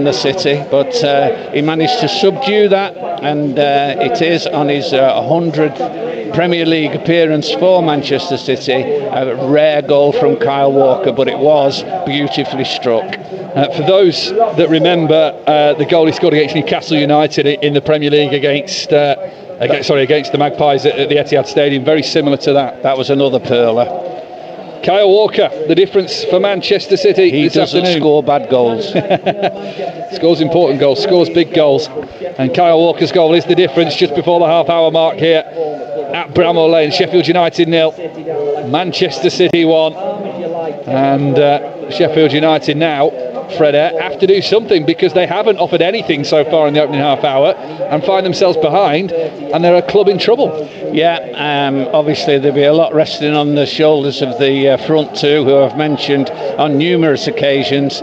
the City, but he managed to subdue that, and it is on his 100th Premier League appearance for Manchester City. A rare goal from Kyle Walker, but it was beautifully struck. For those that remember the goal he scored against Newcastle United in the Premier League against the Magpies at the Etihad Stadium, very similar to that. That was another pearler. Kyle Walker, the difference for Manchester City this afternoon. He doesn't score bad goals. Scores important goals, scores big goals. And Kyle Walker's goal is the difference just before the half-hour mark here at Bramall Lane. Sheffield United 0, Manchester City 1. And Sheffield United now, Fred Eyre, have to do something, because they haven't offered anything so far in the opening half hour and find themselves behind, and they're a club in trouble. Yeah, obviously there'll be a lot resting on the shoulders of the front two, who I've mentioned on numerous occasions.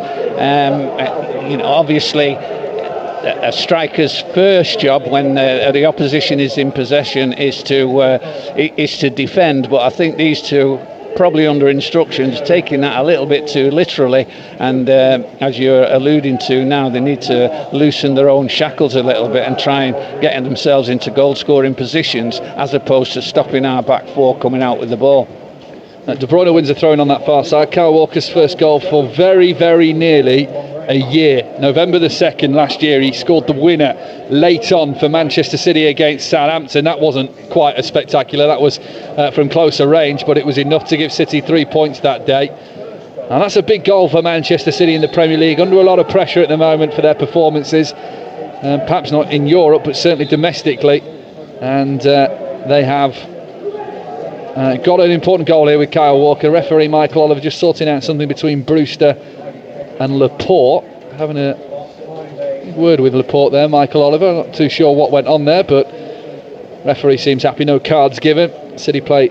Obviously a striker's first job when the opposition is in possession is to defend, but I think these two, probably under instructions, taking that a little bit too literally, and as you're alluding to now, they need to loosen their own shackles a little bit and try and get themselves into goal scoring positions, as opposed to stopping our back four coming out with the ball. De Bruyne wins a throw in on that far side. Kyle Walker's first goal for very, very nearly a year. November the 2nd last year, he scored the winner late on for Manchester City against Southampton. That wasn't quite as spectacular, that was from closer range, but it was enough to give City 3 points that day. And that's a big goal for Manchester City in the Premier League, under a lot of pressure at the moment for their performances, perhaps not in Europe, but certainly domestically. And they have got an important goal here with Kyle Walker. Referee Michael Oliver just sorting out something between Brewster and Laporte, having a word with Laporte there. Michael Oliver, not too sure what went on there, but referee seems happy, no cards given. City play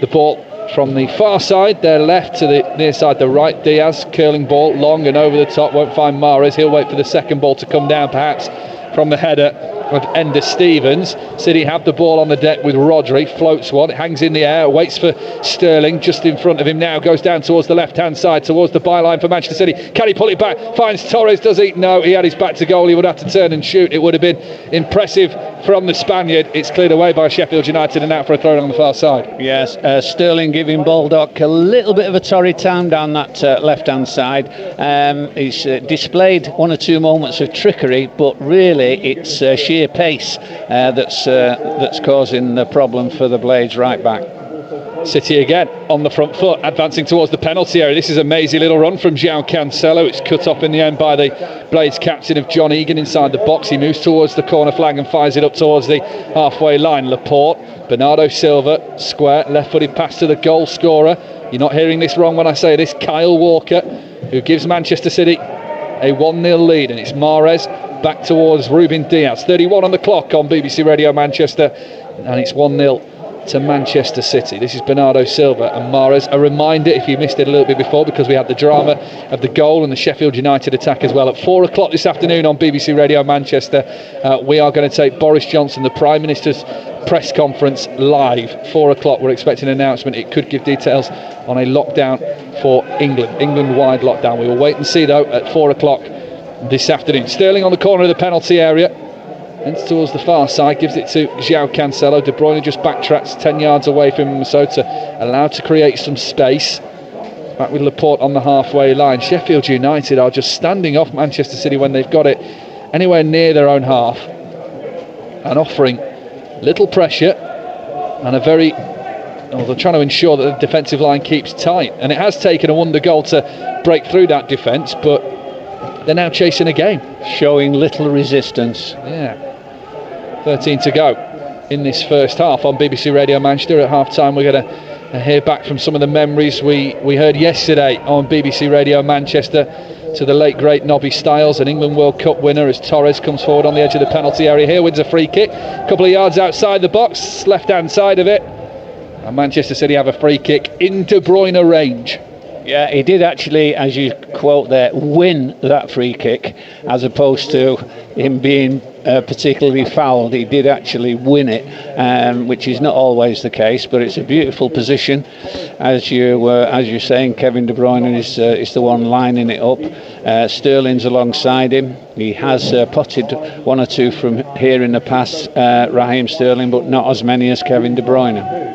the ball from the far side, their left, to the near side, the right. Diaz, curling ball, long and over the top, won't find Mahrez. He'll wait for the second ball to come down, perhaps from the header of Ender Stevens. City have the ball on the deck with Rodri, floats one, it hangs in the air, waits for Sterling, just in front of him now, goes down towards the left hand side, towards the byline for Manchester City. Can he pull it back? Finds Torres, does he? No, he had his back to goal, he would have to turn and shoot. It would have been impressive from the Spaniard. It's cleared away by Sheffield United and out for a throw on the far side. Yes, Sterling giving Baldock a little bit of a torrid time down that left hand side. He's displayed one or two moments of trickery, but really it's sheer pace that's causing the problem for the Blades right back. City again on the front foot, advancing towards the penalty area. This is a mazy little run from João Cancelo. It's cut off in the end by the Blades captain of John Egan inside the box. He moves towards the corner flag and fires it up towards the halfway line. Laporte, Bernardo Silva, square, left-footed pass to the goal scorer. You're not hearing this wrong when I say this. Kyle Walker, who gives Manchester City a 1-0 lead, and it's Mahrez back towards Ruben Diaz. 31 on the clock on BBC Radio Manchester, and it's 1-0 to Manchester City. This is Bernardo Silva and Mahrez. A reminder, if you missed it a little bit before, because we had the drama of the goal and the Sheffield United attack as well. At 4 o'clock this afternoon on BBC Radio Manchester, we are going to take Boris Johnson, the Prime Minister's press conference, live. 4 o'clock, we're expecting an announcement. It could give details on a lockdown for England-wide lockdown. We will wait and see, though, at 4 o'clock this afternoon. Sterling on the corner of the penalty area, and towards the far side, gives it to João Cancelo. De Bruyne just backtracks 10 yards away from Minnesota, allowed to create some space. Back with Laporte on the halfway line. Sheffield United are just standing off Manchester City when they've got it anywhere near their own half, and offering little pressure, and they're trying to ensure that the defensive line keeps tight. And it has taken a wonder goal to break through that defence, but they're now chasing a game, showing little resistance. Yeah. 13 to go in this first half on BBC Radio Manchester. At half time, we're going to hear back from some of the memories we heard yesterday on BBC Radio Manchester to the late great Nobby Stiles, an England World Cup winner, as Torres comes forward on the edge of the penalty area here, wins a free kick a couple of yards outside the box, left hand side of it, and Manchester City have a free kick in De Bruyne range. Yeah, he did actually, as you quote there, win that free kick, as opposed to him being particularly fouled. He did actually win it, which is not always the case, but it's a beautiful position. As you're saying, Kevin De Bruyne is the one lining it up. Sterling's alongside him. He has potted one or two from here in the past, Raheem Sterling, but not as many as Kevin De Bruyne.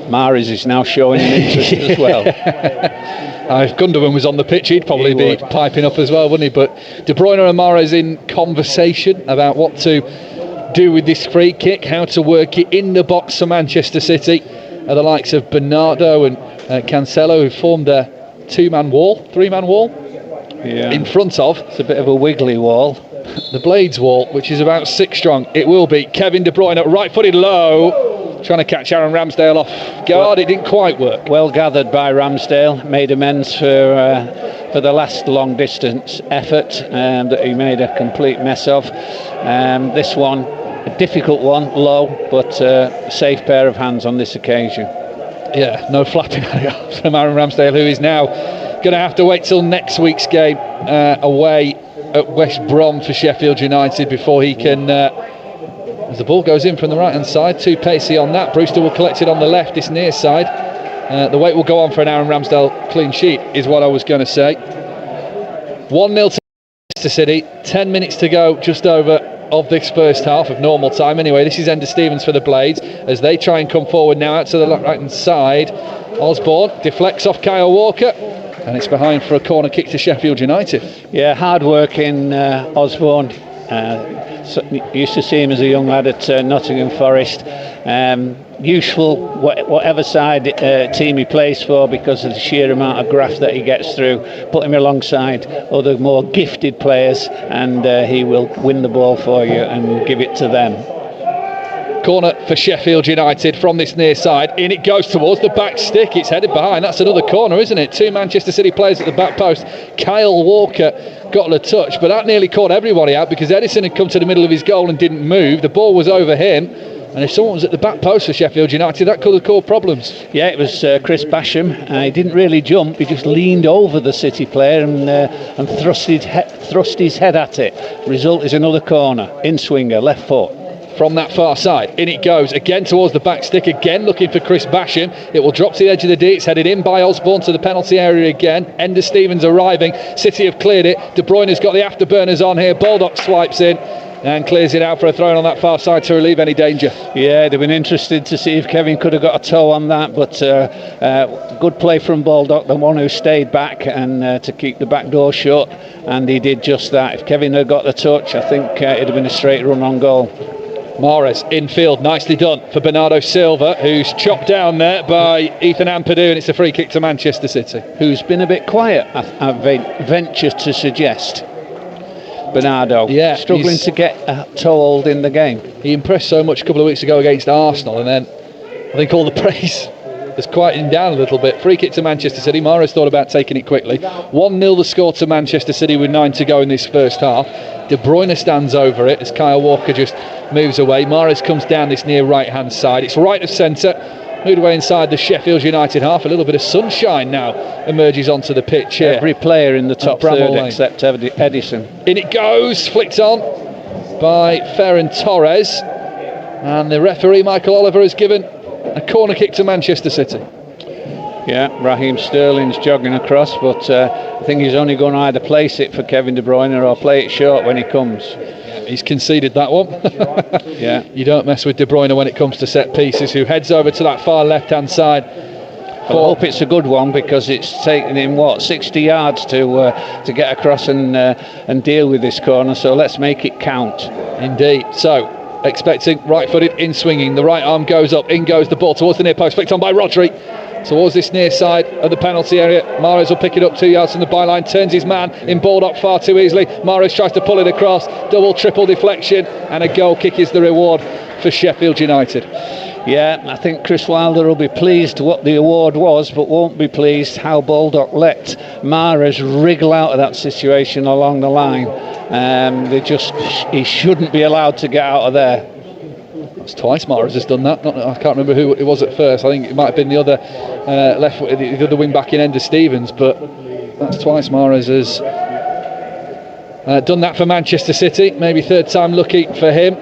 Mahrez is now showing an interest as well. If Gundogan was on the pitch, he'd probably be piping up as well, wouldn't he? But De Bruyne and Mahrez in conversation about what to do with this free kick, how to work it in the box for Manchester City. The likes of Bernardo and Cancelo, who formed a three-man wall in front of. It's a bit of a wiggly wall. The Blades wall, which is about 6 strong. It will be Kevin De Bruyne, right-footed low, trying to catch Aaron Ramsdale off guard. It didn't quite work. Well gathered by Ramsdale, made amends for the last long distance effort that he made a complete mess of. This one, a difficult one, low, but a safe pair of hands on this occasion. Yeah, no flapping from Aaron Ramsdale, who is now going to have to wait till next week's game away at West Brom for Sheffield United before he can, as the ball goes in from the right hand side, too pacey on that. Brewster will collect it on the left, this near side. The wait will go on for an Aaron Ramsdale clean sheet, is what I was going to say. 1-0 to Manchester City, 10 minutes to go, just over, of this first half of normal time. Anyway, this is Ender Stevens for the Blades as they try and come forward now out to the right hand side. Osborne deflects off Kyle Walker, and it's behind for a corner kick to Sheffield United. Yeah, hard working Osborne. Used to see him as a young lad at Nottingham Forest. Useful, whatever side team he plays for, because of the sheer amount of graft that he gets through. Put him alongside other more gifted players, and he will win the ball for you and give it to them. Corner for Sheffield United from this near side. In it goes towards the back stick. It's headed behind. That's another corner, isn't it? 2 Manchester City players at the back post. Kyle Walker got the touch, but that nearly caught everybody out because Edison had come to the middle of his goal and didn't move. The ball was over him. And if someone was at the back post for Sheffield United, that could have caused problems. Yeah, it was Chris Basham. He didn't really jump. He just leaned over the City player and thrust his head at it. Result is another corner. In-swinger, left foot. From that far side, in it goes again towards the back stick, again looking for Chris Basham. It will drop to the edge of the D. It's headed in by Osborne to the penalty area again. Ender Stevens arriving. City have cleared it. De Bruyne has got the afterburners on here. Baldock swipes in and clears it out for a throw on that far side to relieve any danger. Yeah, they've been interested to see if Kevin could have got a toe on that, but good play from Baldock, the one who stayed back and to keep the back door shut, and he did just that. If Kevin had got the touch, I think it'd have been a straight run on goal. Mahrez infield, nicely done for Bernardo Silva, who's chopped down there by Ethan Ampadu, and it's a free kick to Manchester City. Who's been a bit quiet, I venture to suggest. Bernardo, struggling to get a toehold in the game. He impressed so much a couple of weeks ago against Arsenal, and then I think all the praise has quieted him down a little bit. Free kick to Manchester City. Mahrez thought about taking it quickly. 1-0 the score to Manchester City with 9 to go in this first half. De Bruyne stands over it as Kyle Walker just moves away. Mahrez comes down this near right hand side. It's right of centre, moved away inside the Sheffield United half. A little bit of sunshine now emerges onto the pitch here. Every player in the top third except Edison. In it goes, flicked on by Ferran Torres, and the referee Michael Oliver has given a corner kick to Manchester City. Yeah, Raheem Sterling's jogging across, but I think he's only going to either place it for Kevin De Bruyne or play it short when he comes. He's conceded that one. Yeah, you don't mess with De Bruyne when it comes to set pieces, who heads over to that far left hand side. I hope it's a good one, because it's taken him 60 yards to get across and deal with this corner, so let's make it count. Indeed. So expecting right-footed in swinging, the right arm goes up, in goes the ball towards the near post, flicked on by Rodri towards this near side of the penalty area. Mahrez will pick it up 2 yards from the byline, turns his man in Baldock far too easily. Mahrez tries to pull it across, double triple deflection, and a goal kick is the reward for Sheffield United. Yeah, I think Chris Wilder will be pleased what the award was, but won't be pleased how Baldock let Mahrez wriggle out of that situation along the line. He shouldn't be allowed to get out of there. It's twice Mahrez has done that. I can't remember who it was at first. I think it might have been the other the other wing back in Enda Stevens, but that's twice Mahrez has done that for Manchester City. Maybe third time lucky for him.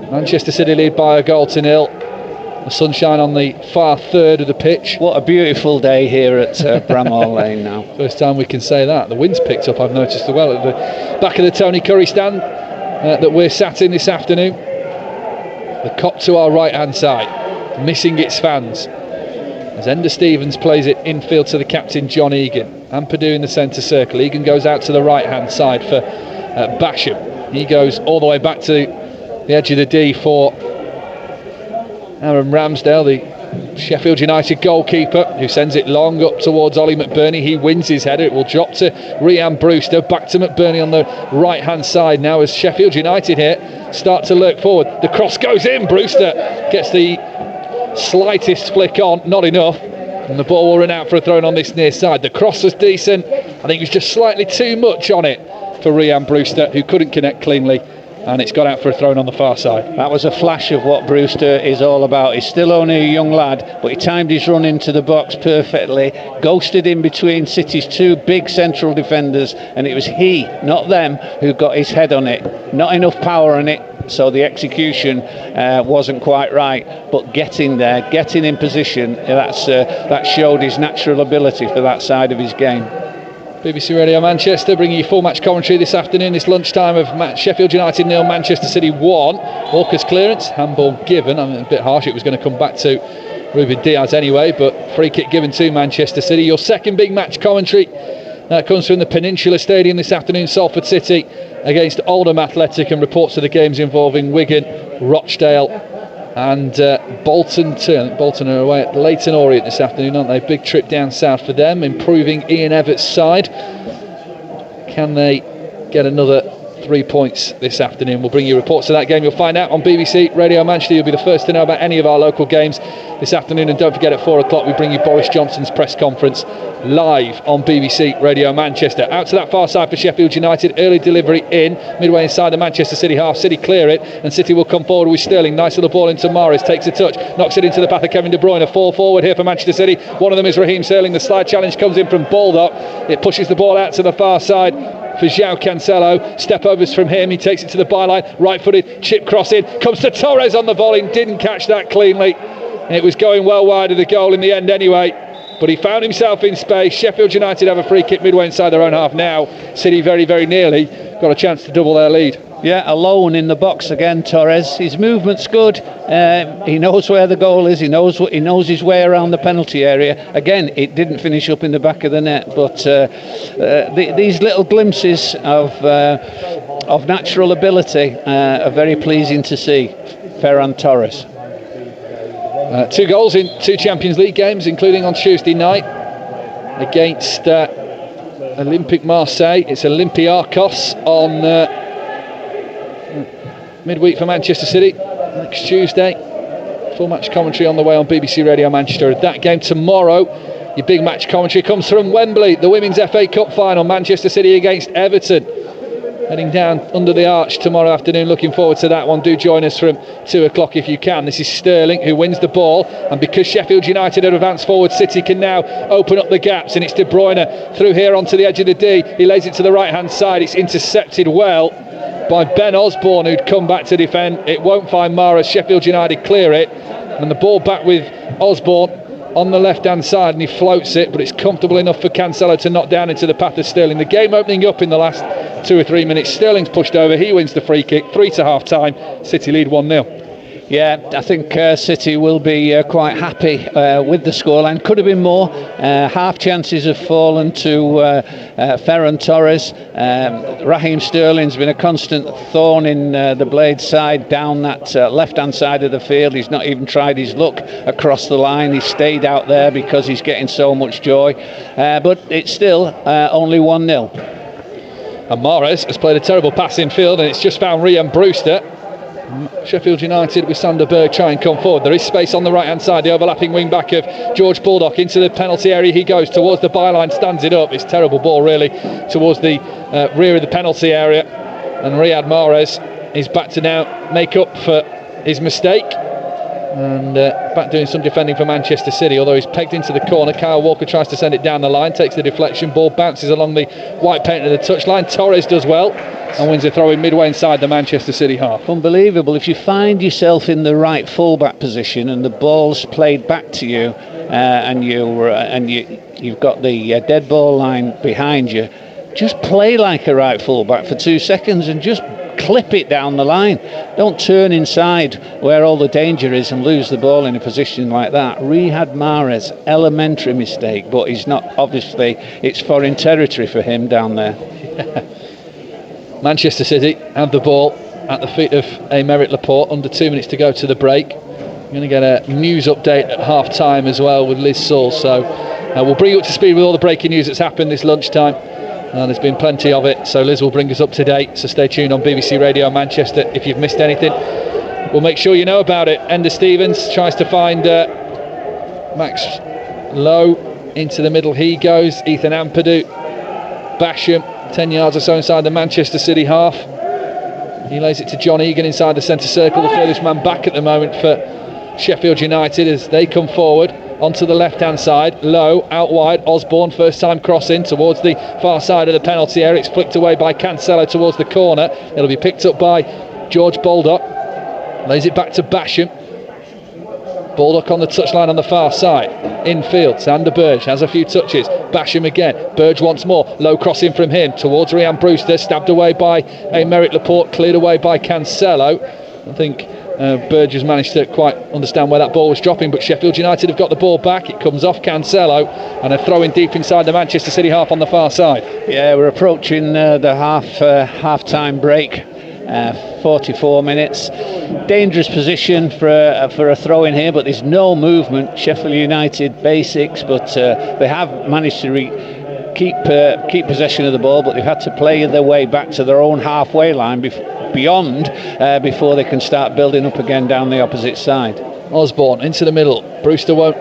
Manchester City lead by a goal to 0. The sunshine on the far third of the pitch. What a beautiful day here at Bramhall Lane now. First time we can say that. The wind's picked up, I've noticed as well, at the back of the Tony Curry stand that we're sat in this afternoon. The Kop to our right hand side, missing its fans, as Enda Stevens plays it infield to the captain John Egan. Ampadu in the centre circle. Egan goes out to the right hand side for Basham. He goes all the way back to the edge of the D for Aaron Ramsdale, the Sheffield United goalkeeper, who sends it long up towards Ollie McBurney. He wins his header. It will drop to Rhian Brewster. Back to McBurney on the right hand side now as Sheffield United here start to lurk forward. The cross goes in. Brewster gets the slightest flick on, not enough, and the ball will run out for a throw on this near side. The cross was decent. I think it was just slightly too much on it for Rhian Brewster, who couldn't connect cleanly, and it's got out for a throw on the far side. That was a flash of what Brewster is all about. He's still only a young lad, but he timed his run into the box perfectly, ghosted in between City's two big central defenders, and it was he, not them, who got his head on it. Not enough power on it, so the execution wasn't quite right, but getting there, getting in position, that showed his natural ability for that side of his game. BBC Radio Manchester bringing you full match commentary this afternoon, this lunchtime of Sheffield United 0, Manchester City 1. Walker's clearance, handball given. I mean, a bit harsh, it was going to come back to Ruben Diaz anyway, but free kick given to Manchester City. Your second big match commentary comes from the Peninsula Stadium this afternoon. Salford City against Oldham Athletic, and reports of the games involving Wigan, Rochdale and Bolton too. I think Bolton are away at Leyton Orient this afternoon, aren't they? Big trip down south for them, improving Ian Everett's side. Can they get another 3 points this afternoon? We'll bring you reports of that game. You'll find out on BBC Radio Manchester. You'll be the first to know about any of our local games this afternoon, and don't forget at 4 o'clock we bring you Boris Johnson's press conference live on BBC Radio Manchester. Out to that far side for Sheffield United, early delivery in, midway inside the Manchester City half. City clear it, and City will come forward with Sterling. Nice little ball into Mahrez, takes a touch, knocks it into the path of Kevin De Bruyne. A fall forward here for Manchester City. One of them is Raheem Sterling. The slide challenge comes in from Baldock. It pushes the ball out to the far side for João Cancelo. Step overs from him, he takes it to the byline, right footed, chip cross in, comes to Torres on the volley, didn't catch that cleanly. It was going well wide of the goal in the end anyway, but he found himself in space. Sheffield United have a free kick midway inside their own half now. City very, very nearly got a chance to double their lead. Yeah, alone in the box again, Torres. His movement's good. He knows where the goal is. He knows his way around the penalty area. Again, it didn't finish up in the back of the net, but these little glimpses of natural ability are very pleasing to see. Ferran Torres. 2 goals in 2 Champions League games, including on Tuesday night against Olympique Marseille. It's Olympiacos on midweek for Manchester City next Tuesday. Full match commentary on the way on BBC Radio Manchester. That game tomorrow. Your big match commentary comes from Wembley, the Women's FA Cup final, Manchester City against Everton. Heading down under the arch tomorrow afternoon. Looking forward to that one. Do join us from 2 o'clock if you can. This is Sterling who wins the ball, and because Sheffield United have advanced forward, City can now open up the gaps, and it's De Bruyne through here onto the edge of the D. He lays it to the right hand side. It's intercepted well by Ben Osborne, who'd come back to defend. It won't find Mahrez. Sheffield United clear it, and the ball back with Osborne on the left hand side, and he floats it, but it's comfortable enough for Cancelo to knock down into the path of Sterling. The game opening up in the last 2 or 3 minutes. Sterling's pushed over, he wins the free kick. 3 to half time, City lead 1-0. Yeah, I think City will be quite happy with the scoreline. Could have been more. Half chances have fallen to Ferran Torres. Raheem Sterling's been a constant thorn in the Blades side down that left-hand side of the field. He's not even tried his luck across the line. He's stayed out there because he's getting so much joy. But it's still only 1-0. And Mahrez has played a terrible pass in field, and it's just found Rhian Brewster. Sheffield United with Sander Berg try and come forward. There is space on the right hand side. The overlapping wing back of George Baldock into the penalty area. He goes towards the byline, stands it up. It's a terrible ball really towards the rear of the penalty area, and Riyad Mahrez is back to now make up for his mistake. And back doing some defending for Manchester City, although he's pegged into the corner. Kyle Walker tries to send it down the line, takes the deflection, ball bounces along the white paint of the touchline. Torres does well and wins a throw in midway inside the Manchester City half. Unbelievable. If you find yourself in the right fullback position and the ball's played back to you, and you've got the dead ball line behind you, just play like a right fullback for 2 seconds and just clip it down the line. Don't turn inside where all the danger is and lose the ball in a position like that. Riyad Mahrez, elementary mistake, but he's not, obviously it's foreign territory for him down there. Manchester City have the ball at the feet of Aymeric Laporte, under 2 minutes to go to the break. We're going to get a news update at half time as well with Liz Saul, so we'll bring you up to speed with all the breaking news that's happened this lunchtime. There's been plenty of it, so Liz will bring us up to date, so stay tuned on BBC Radio Manchester if you've missed anything. We'll make sure you know about it. Enda Stevens tries to find Max Lowe, into the middle he goes. Ethan Ampadu, Basham 10 yards or so inside the Manchester City half. He lays it to John Egan inside the centre circle, the furthest man back at the moment for Sheffield United as they come forward onto the left hand side. Low out wide, Osborne first time crossing towards the far side of the penalty area. It's flicked away by Cancelo towards the corner. It'll be picked up by George Baldock, lays it back to Basham. Baldock on the touchline on the far side. Infield, Sander Burge has a few touches. Basham again, Burge once more. Low crossing from him towards Ryan Brewster, stabbed away by Aymeric Laporte, cleared away by Cancelo. I think Burge has managed to quite understand where that ball was dropping, but Sheffield United have got the ball back. It comes off Cancelo and a throw in deep inside the Manchester City half on the far side. Yeah, we're approaching the half-time break. 44 minutes. Dangerous position for a throw in here, but there's no movement. Sheffield United basics, but they have managed to keep possession of the ball, but they've had to play their way back to their own halfway line before they can start building up again down the opposite side. Osborne into the middle. Brewster won't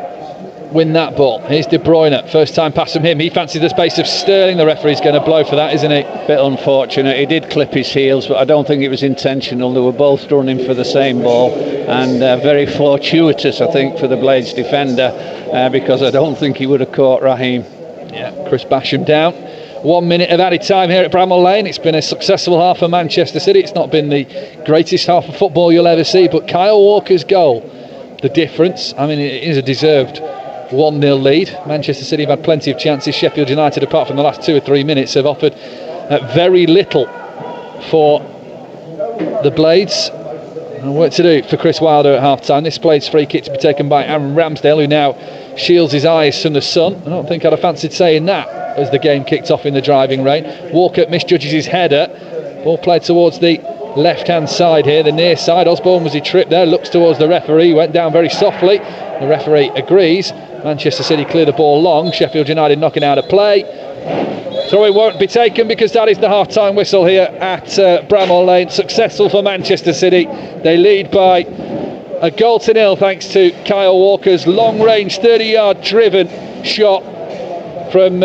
win that ball. Here's De Bruyne, first time pass from him. He fancies the space of Sterling. The referee's going to blow for that, isn't he? Bit unfortunate. He did clip his heels, but I don't think it was intentional. They were both running for the same ball, and very fortuitous, I think, for the Blades defender, because I don't think he would have caught Raheem. Yeah, Chris Basham down. 1 minute of added time here at Bramall Lane. It's been a successful half for Manchester City. It's not been the greatest half of football you'll ever see, but Kyle Walker's goal, the difference. I mean, it is a deserved 1-0 lead. Manchester City have had plenty of chances. Sheffield United, apart from the last 2 or 3 minutes, have offered very little for the Blades. And work to do for Chris Wilder at half-time. This Blades free kick to be taken by Aaron Ramsdale, who now shields his eyes from the sun. I don't think I'd have fancied saying that as the game kicked off in the driving rain. Walker misjudges his header. Ball played towards the left-hand side here, the near side. Osborne, was he tripped there? Looks towards the referee, went down very softly. The referee agrees. Manchester City clear the ball long. Sheffield United knocking out a play. Throw-in won't be taken because that is the half-time whistle here at Bramall Lane. Successful for Manchester City. They lead by a goal to nil thanks to Kyle Walker's long-range 30-yard driven shot from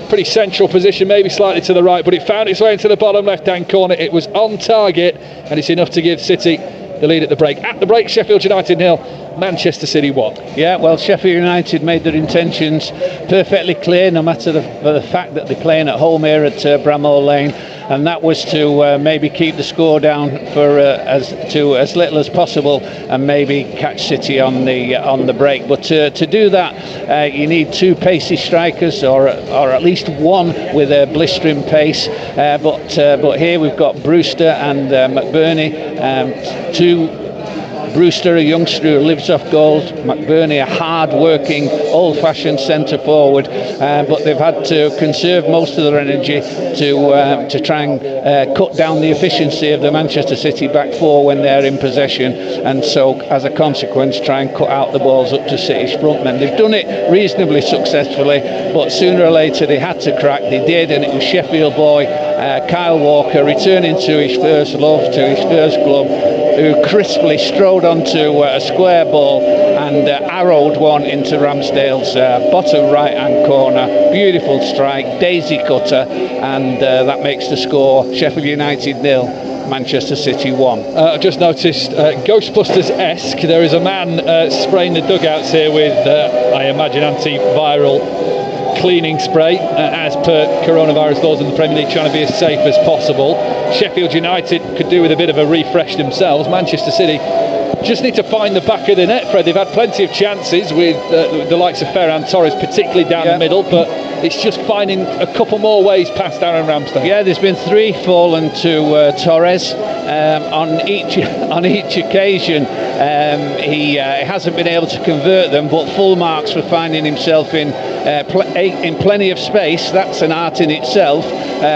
pretty central position, maybe slightly to the right, but it found its way into the bottom left-hand corner. It was on target, and it's enough to give City the lead at the break. At the break, Sheffield United 0, Manchester City 1. Yeah, well, Sheffield United made their intentions perfectly clear, no matter the fact that they're playing at home here at Bramall Lane, and that was to maybe keep the score down for as little as possible, and maybe catch City on the break. But to do that, you need 2 pacey strikers, or at least one with a blistering pace. But here we've got Brewster and McBurney. Brewster, a youngster who lives off goals. McBurney, a hard-working, old-fashioned centre forward, but they've had to conserve most of their energy to try and cut down the efficiency of the Manchester City back four when they're in possession, and so as a consequence try and cut out the balls up to City's frontmen. They've done it reasonably successfully, but sooner or later they had to crack. They did, and it was Sheffield boy Kyle Walker returning to his first love, to his first club, who crisply strode onto a square ball and arrowed one into Ramsdale's bottom right-hand corner. Beautiful strike, daisy cutter, and that makes the score Sheffield United 0, Manchester City 1. I've just noticed, Ghostbusters-esque, there is a man spraying the dugouts here with, I imagine, antiviral cleaning spray, as per coronavirus laws in the Premier League, trying to be as safe as possible. Sheffield United could do with a bit of a refresh themselves. Manchester City just need to find the back of the net, Fred. They've had plenty of chances with the likes of Ferran Torres, particularly down the middle, but it's just finding a couple more ways past Aaron Ramsdale. Yeah, there's been 3 fallen to Torres. On each occasion, he hasn't been able to convert them, but full marks for finding himself in plenty of space. That's an art in itself,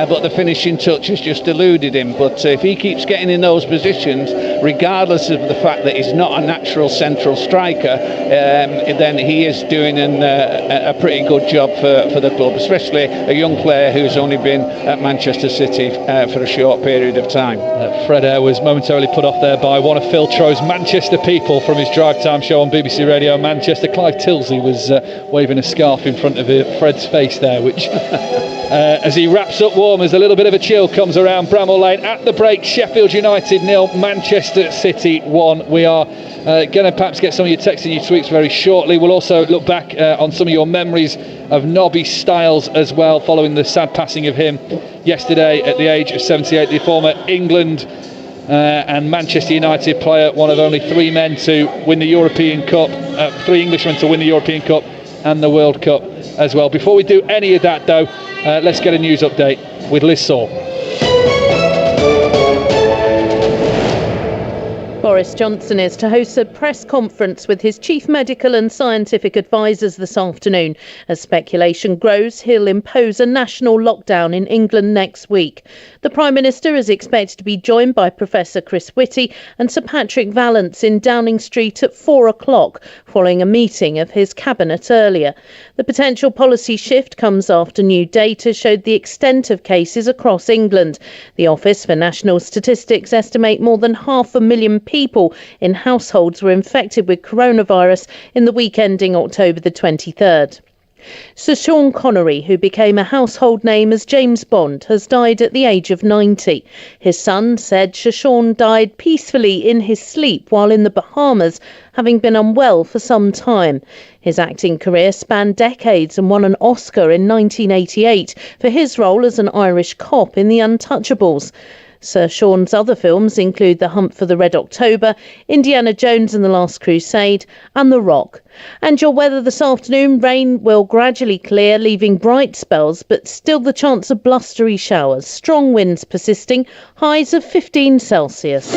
but the finishing touch has just eluded him. But if he keeps getting in those positions, regardless of the fact that he's not a natural central striker, then he is doing a pretty good job for the club, especially a young player who's only been at Manchester City for a short period of time. Fred Eyre was momentarily put off there by one of Phil Tro's Manchester people from his drive time show on BBC Radio Manchester. Clive Tilsley was waving a scarf in front of Fred's face there, which as he wraps up warm, as a little bit of a chill comes around Bramall Lane. At the break, Sheffield United 0, Manchester City 1. We are going to perhaps get some of your texts and your tweets very shortly. We'll also look back on some of your memories of Nobby Stiles as well, following the sad passing of him yesterday at the age of 78. The former England and Manchester United player, one of only 3 men to win the European Cup, 3 Englishmen to win the European Cup and the World Cup as well. Before we do any of that though, let's get a news update with Liz Saul. Boris Johnson is to host a press conference with his chief medical and scientific advisers this afternoon. As speculation grows, he'll impose a national lockdown in England next week. The Prime Minister is expected to be joined by Professor Chris Whitty and Sir Patrick Vallance in Downing Street at 4 o'clock, following a meeting of his cabinet earlier. The potential policy shift comes after new data showed the extent of cases across England. The Office for National Statistics estimate more than 500,000 people in households were infected with coronavirus in the week ending October the 23rd. Sir Sean Connery, who became a household name as James Bond, has died at the age of 90. His son said Sir Sean died peacefully in his sleep while in the Bahamas, having been unwell for some time. His acting career spanned decades and won an Oscar in 1988 for his role as an Irish cop in The Untouchables. Sir Sean's other films include The Hunt for the Red October, Indiana Jones and the Last Crusade, and The Rock. And your weather this afternoon: rain will gradually clear, leaving bright spells, but still the chance of blustery showers. Strong winds persisting, highs of 15 Celsius.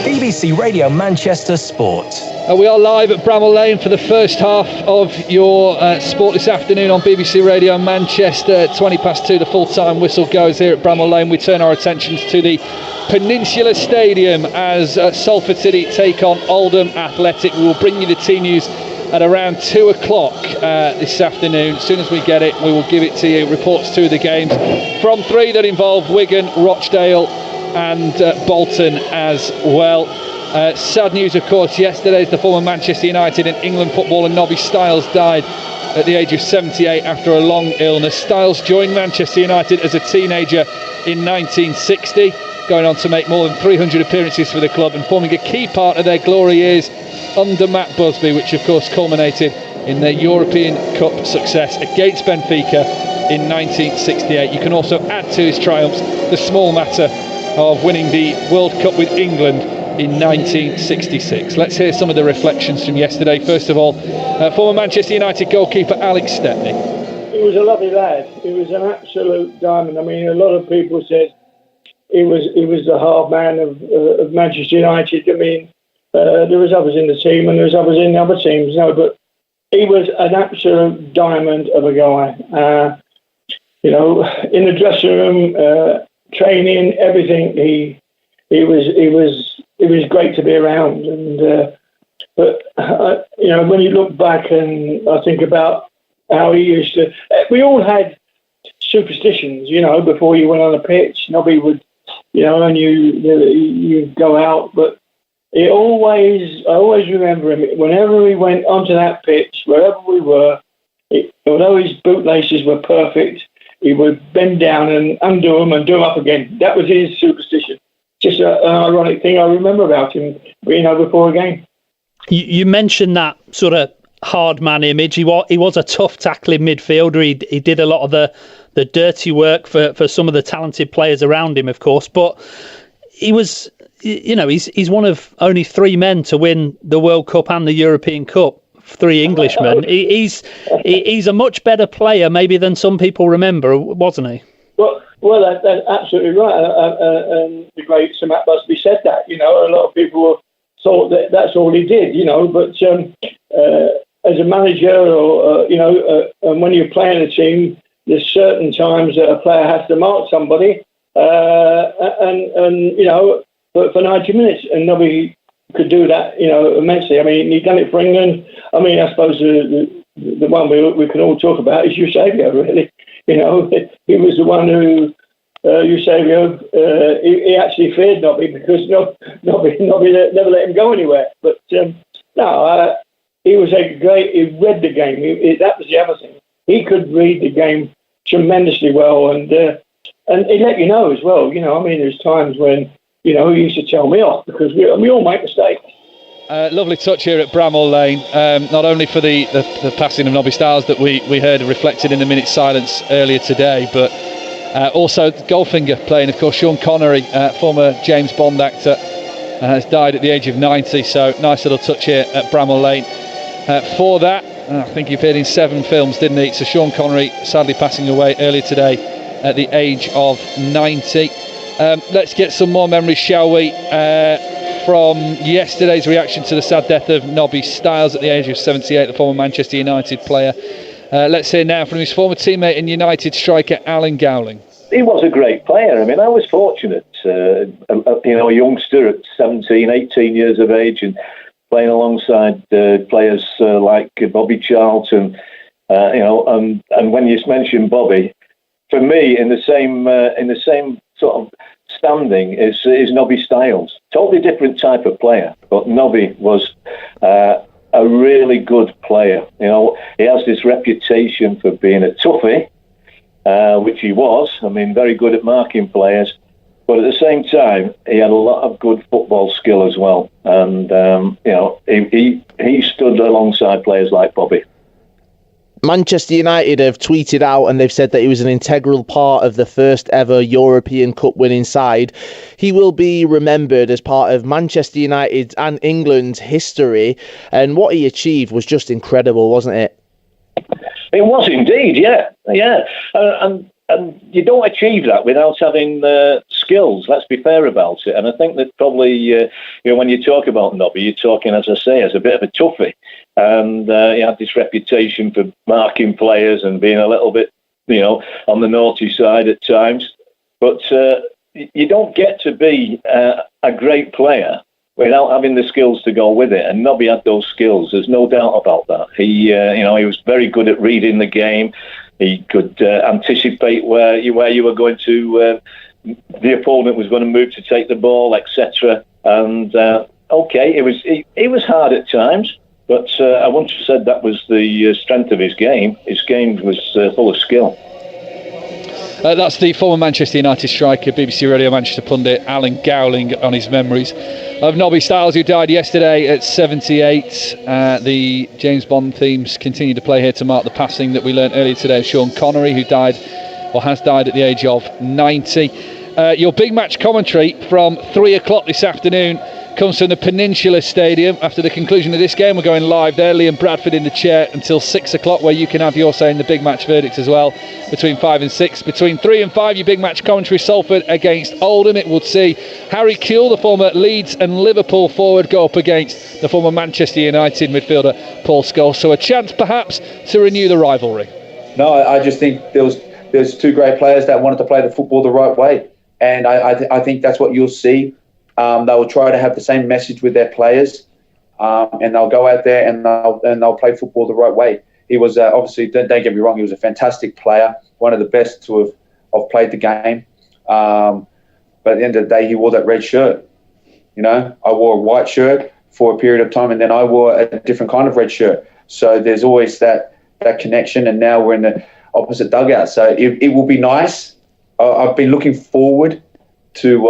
BBC Radio Manchester Sport. We are live at Bramall Lane for the first half of your sport this afternoon on BBC Radio Manchester. 2:20, the full-time whistle goes here at Bramall Lane. We turn our attentions to the Peninsula Stadium as Salford City take on Oldham Athletic. We will bring you the team news at around 2 o'clock this afternoon. As soon as we get it, we will give it to you. Reports to the games from 3 that involve Wigan, Rochdale and Bolton as well. Sad news, of course, yesterday the former Manchester United and England footballer Nobby Stiles died at the age of 78 after a long illness. Stiles joined Manchester United as a teenager in 1960, going on to make more than 300 appearances for the club and forming a key part of their glory years under Matt Busby, which of course culminated in their European Cup success against Benfica in 1968. You can also add to his triumphs the small matter of winning the World Cup with England in 1966. Let's hear some of the reflections from yesterday. First of all, former Manchester United goalkeeper Alex Stepney. He was a lovely lad. He was an absolute diamond. I mean, a lot of people said he was the half man of Manchester United. I mean, there was others in the team and there was others in the other teams. No, but he was an absolute diamond of a guy. In the dressing room, training, everything. It was great to be around, but when you look back and I think about how he used to, we all had superstitions, before you went on the pitch. Nobody would, and you go out, but I always remember him. Whenever he went onto that pitch, wherever we were, although his bootlaces were perfect, he would bend down and undo them and do them up again. That was his superstition. Just an ironic thing I remember about him being before a game. You mentioned that sort of hard man image. He was a tough tackling midfielder. He did a lot of the dirty work for some of the talented players around him, of course. But he was, he's one of only 3 men to win the World Cup and the European Cup. 3 Englishmen. He's a much better player maybe than some people remember, wasn't he? Well, that's absolutely right. And the great Sir Matt Busby said that. A lot of people thought that that's all he did. But as a manager, or and when you're playing a team, there's certain times that a player has to mark somebody, and for 90 minutes, and nobody could do that, immensely. I mean, he'd done it for England. I mean, I suppose the one we can all talk about is Eusebio, really. He was the one who, Eusebio, he actually feared Nobby because Nobby never let him go anywhere. But he was he read the game. That was the other thing. He could read the game tremendously well, and he let you know as well. There's times when, he used to tell me off because we all make mistakes. Lovely touch here at Bramall Lane, not only for the passing of Nobby Stiles that we heard reflected in the minute's silence earlier today, but also Goldfinger playing, of course. Sean Connery, former James Bond actor, has died at the age of 90, so nice little touch here at Bramall Lane. For that, I think he appeared in 7 films, didn't he? So Sean Connery sadly passing away earlier today at the age of 90. Let's get some more memories, shall we, from yesterday's reaction to the sad death of Nobby Stiles at the age of 78, the former Manchester United player. Let's hear now from his former teammate and United striker Alan Gowling. He was a great player. I mean, I was fortunate, a youngster at 17, 18 years of age, and playing alongside players like Bobby Charlton, and when you mention Bobby, for me, in the same sort of standing is Nobby Stiles. Totally different type of player, but Nobby was a really good player. He has this reputation for being a toughie, which he was. I mean, very good at marking players, but at the same time, he had a lot of good football skill as well. And he stood alongside players like Bobby. Manchester United have tweeted out and they've said that he was an integral part of the first ever European Cup winning side. He will be remembered as part of Manchester United's and England's history, and what he achieved was just incredible, wasn't it? It was indeed, yeah. And you don't achieve that without having skills. Let's be fair about it. And I think that probably, when you talk about Nobby, you're talking, as I say, as a bit of a toughie. And he had this reputation for marking players and being a little bit, on the naughty side at times. But you don't get to be a great player without having the skills to go with it. And Nobby had those skills. There's no doubt about that. He was very good at reading the game. He could anticipate where you were going to, the opponent was going to move to take the ball, etc. And it was hard at times, but I wouldn't have said that was the strength of his game. His game was full of skill. That's the former Manchester United striker, BBC Radio Manchester pundit Alan Gowling on his memories of Nobby Stiles, who died yesterday at 78. The James Bond themes continue to play here to mark the passing that we learned earlier today of Sean Connery, who has died at the age of 90. Your big match commentary from 3 o'clock this afternoon comes from the Peninsula Stadium. After the conclusion of this game, we're going live there. Liam Bradford in the chair until 6 o'clock, where you can have your say in the big match verdict as well. Between 5 and 6, between 3 and 5, your big match commentary, Salford against Oldham. It would see Harry Kewell, the former Leeds and Liverpool forward, go up against the former Manchester United midfielder Paul Scholes. So a chance perhaps to renew the rivalry. No, I just think there's 2 great players that wanted to play the football the right way, and I think that's what you'll see. They will try to have the same message with their players, and they'll go out there and they'll play football the right way. He was obviously, don't get me wrong, he was a fantastic player, one of the best to have played the game. But at the end of the day, he wore that red shirt, I wore a white shirt for a period of time, and then I wore a different kind of red shirt. So there's always that connection, and now we're in the opposite dugout. So it will be nice. I've been looking forward to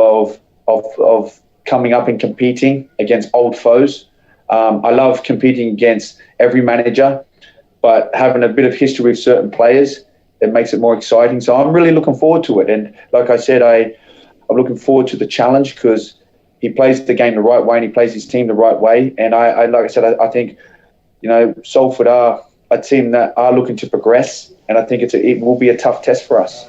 of coming up and competing against old foes. I love competing against every manager, but having a bit of history with certain players, it makes it more exciting. So I'm really looking forward to it. And like I said, I'm looking forward to the challenge because he plays the game the right way and he plays his team the right way. And I like I said, I think, Salford are a team that are looking to progress, and I think it will be a tough test for us.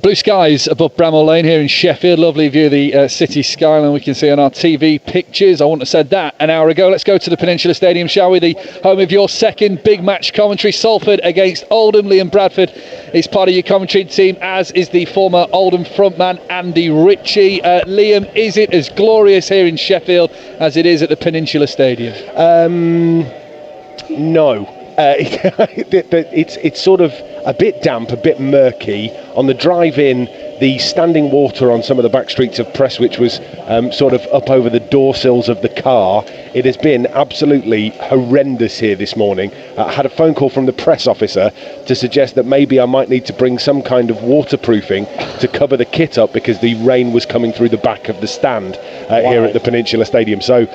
Blue skies above Bramall Lane here in Sheffield. Lovely view of the city skyline we can see on our TV pictures. I wouldn't have said that an hour ago. Let's go to the Peninsula Stadium, shall we? The home of your second big match commentary. Salford against Oldham. Liam Bradford is part of your commentary team, as is the former Oldham frontman Andy Ritchie. Liam, is it as glorious here in Sheffield as it is at the Peninsula Stadium? No. It's sort of a bit damp, a bit murky. On the drive in, the standing water on some of the back streets of Prestwich was sort of up over the door sills of the car. It has been absolutely horrendous here this morning. I had a phone call from the press officer to suggest that maybe I might need to bring some kind of waterproofing to cover the kit up because the rain was coming through the back of the stand here at the Peninsula Stadium. So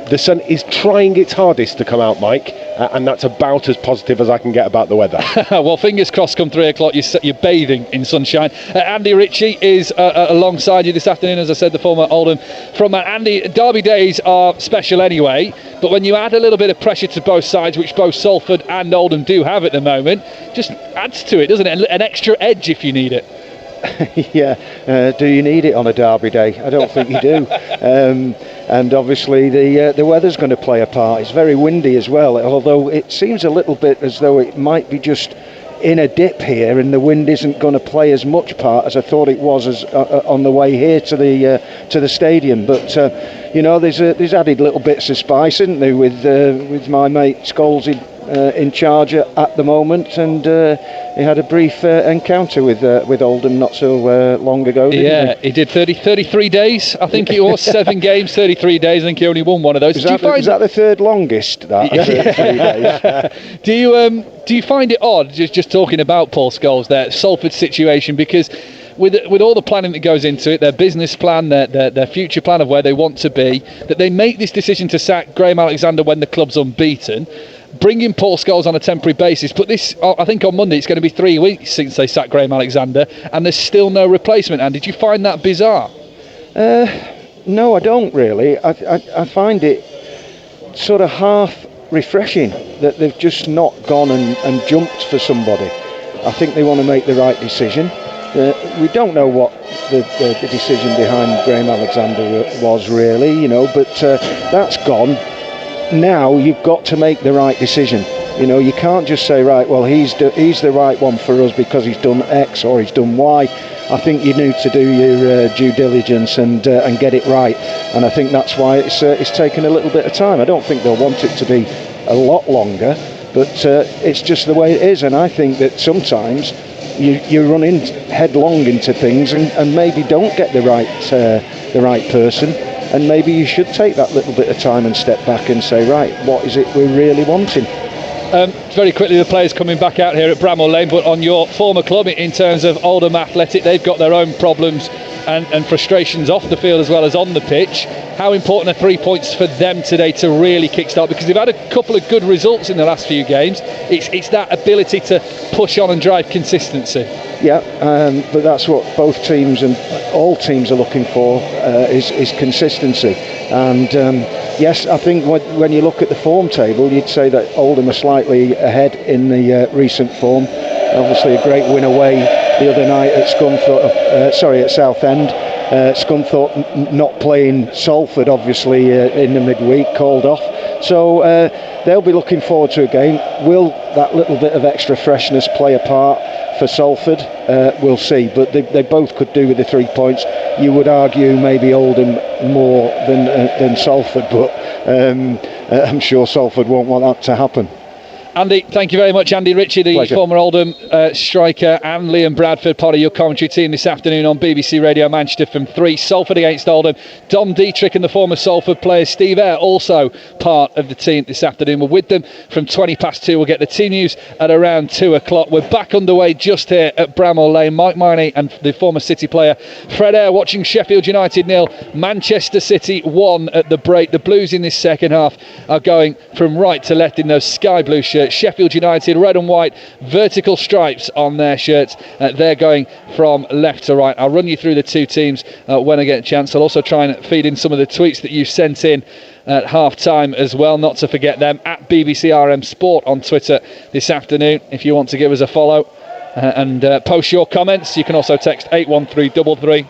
the sun is trying its hardest to come out, Mike, and that's about as positive as I can get about the weather. Well, fingers crossed come 3 o'clock you're bathing in sunshine. Andy Ritchie is alongside you this afternoon, as I said, the former Oldham frontman. Andy, derby days are special anyway, but when you add a little bit of pressure to both sides, which both Salford and Oldham do have at the moment, just adds to it, doesn't it? An extra edge if you need it. Yeah, do you need it on a derby day? I don't think you do. And obviously the weather's going to play a part. It's very windy as well, although it seems a little bit as though it might be just in a dip here, and the wind isn't going to play as much part as I thought it was on the way here to the stadium. But there's added little bits of spice, isn't there, with my mate Scholes in charge at the moment, and he had a brief encounter with Oldham not so long ago, didn't he? He did 33 days, I think it was. 7 games, 33 days. I think he only won one of those. Is that the third longest? That 33 days. Do you find it odd, just talking about Paul Scholes, their Salford situation, because with all the planning that goes into it, their business plan, their future plan of where they want to be, that they make this decision to sack Graham Alexander when the club's unbeaten, bringing Paul Scholes on a temporary basis, but this, I think on Monday, it's going to be 3 weeks since they sacked Graham Alexander, and there's still no replacement. And did you find that bizarre? No, I don't really. I find it sort of half refreshing that they've just not gone and jumped for somebody. I think they want to make the right decision. We don't know what the decision behind Graham Alexander was really, but that's gone. Now you've got to make the right decision. You can't just say, right, well, he's the right one for us because he's done X or he's done Y. I think you need to do your due diligence and get it right. And I think that's why it's taken a little bit of time. I don't think they'll want it to be a lot longer, but it's just the way it is. And I think that sometimes you run in headlong into things and maybe don't get the right person. And maybe you should take that little bit of time and step back and say, right, what is it we're really wanting? Very quickly, the players coming back out here at Bramall Lane, but on your former club, in terms of Oldham Athletic, they've got their own problems and frustrations off the field as well as on the pitch. How important are 3 points for them today to really kickstart? Because they've had a couple of good results in the last few games. It's that ability to push on and drive consistency. Yeah, but that's what both teams and all teams are looking for, is consistency. And yes, I think when you look at the form table, you'd say that Oldham are slightly ahead in the recent form. Obviously, a great win away the other night at at Southend. Scunthorpe not playing Salford, obviously, in the midweek, called off. So they'll be looking forward to a game. Will that little bit of extra freshness play a part for Salford? We'll see. But they both could do with the 3 points. You would argue maybe Oldham more than Salford, but I'm sure Salford won't want that to happen. Andy, thank you very much. Andy Ritchie, the Pleasure. former Oldham striker, and Liam Bradford, part of your commentary team this afternoon on BBC Radio Manchester from 3. Salford against Oldham. Dom Dietrich and the former Salford player Steve Eyre, also part of the team this afternoon. We're with them from 20 past 2. We'll get the team news at around 2 o'clock. We're back underway just here at Bramall Lane. Mike Miney and the former City player Fred Eyre watching Sheffield United 0, Manchester City 1 at the break. The Blues in this second half are going from right to left in those sky blue shirts. Sheffield United, red and white, vertical stripes on their shirts. They're going from left to right. I'll run you through the two teams when I get a chance. I'll also try and feed in some of the tweets that you've sent in at half time as well, not to forget them, at BBCRM Sport on Twitter this afternoon if you want to give us a follow and post your comments. You can also text 81333.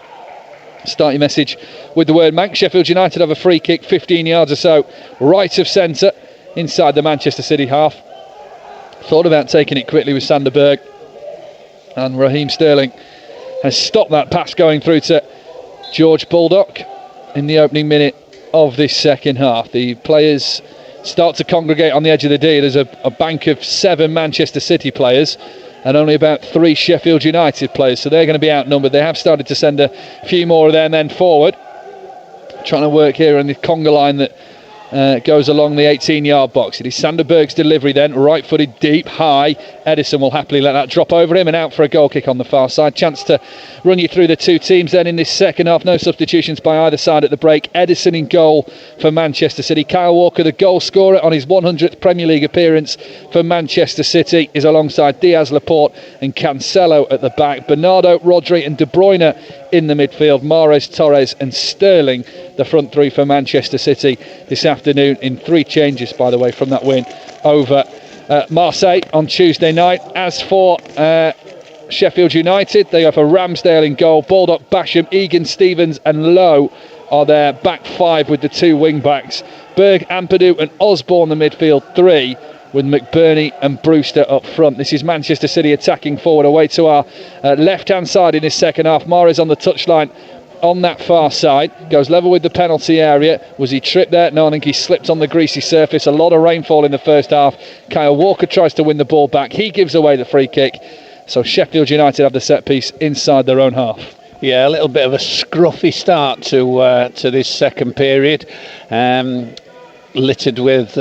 Start your message with the word Manc. Sheffield United have a free kick 15 yards or so right of centre inside the Manchester City half. Thought about taking it quickly with Sander Berg, and Raheem Sterling has stopped that pass going through to George Baldock in the opening minute of this second half. The players start to congregate on the edge of the D. There's a bank of 7 Manchester City players and only about 3 Sheffield United players, so they're going to be outnumbered. They have started to send a few more of their men forward, trying to work here on the conga line that goes along the 18-yard box. It is Sander Berg's delivery then, right-footed, deep, high. Edison will happily let that drop over him and out for a goal kick on the far side. Chance to run you through the two teams then in this second half. No substitutions by either side at the break. Edison in goal for Manchester City. Kyle Walker, the goal scorer on his 100th Premier League appearance for Manchester City, is alongside Diaz, Laporte and Cancelo at the back. Bernardo, Rodri and De Bruyne in the midfield. Mahrez, Torres and Sterling the front three for Manchester City this afternoon, in 3 changes, by the way, from that win over Marseille on Tuesday night. As for Sheffield United, they go for Ramsdale in goal. Baldock, Basham, Egan, Stevens and Lowe are their back 5 with the 2 wing backs. Berg, Ampadu and Osborne the midfield 3, with McBurney and Brewster up front. This is Manchester City attacking forward away to our left-hand side in this second half. Mahrez on the touchline on that far side, goes level with the penalty area. Was he tripped there? No, I think he slipped on the greasy surface. A lot of rainfall in the first half. Kyle Walker tries to win the ball back. He gives away the free kick. So Sheffield United have the set piece inside their own half. Yeah, a little bit of a scruffy start to this second period. Littered with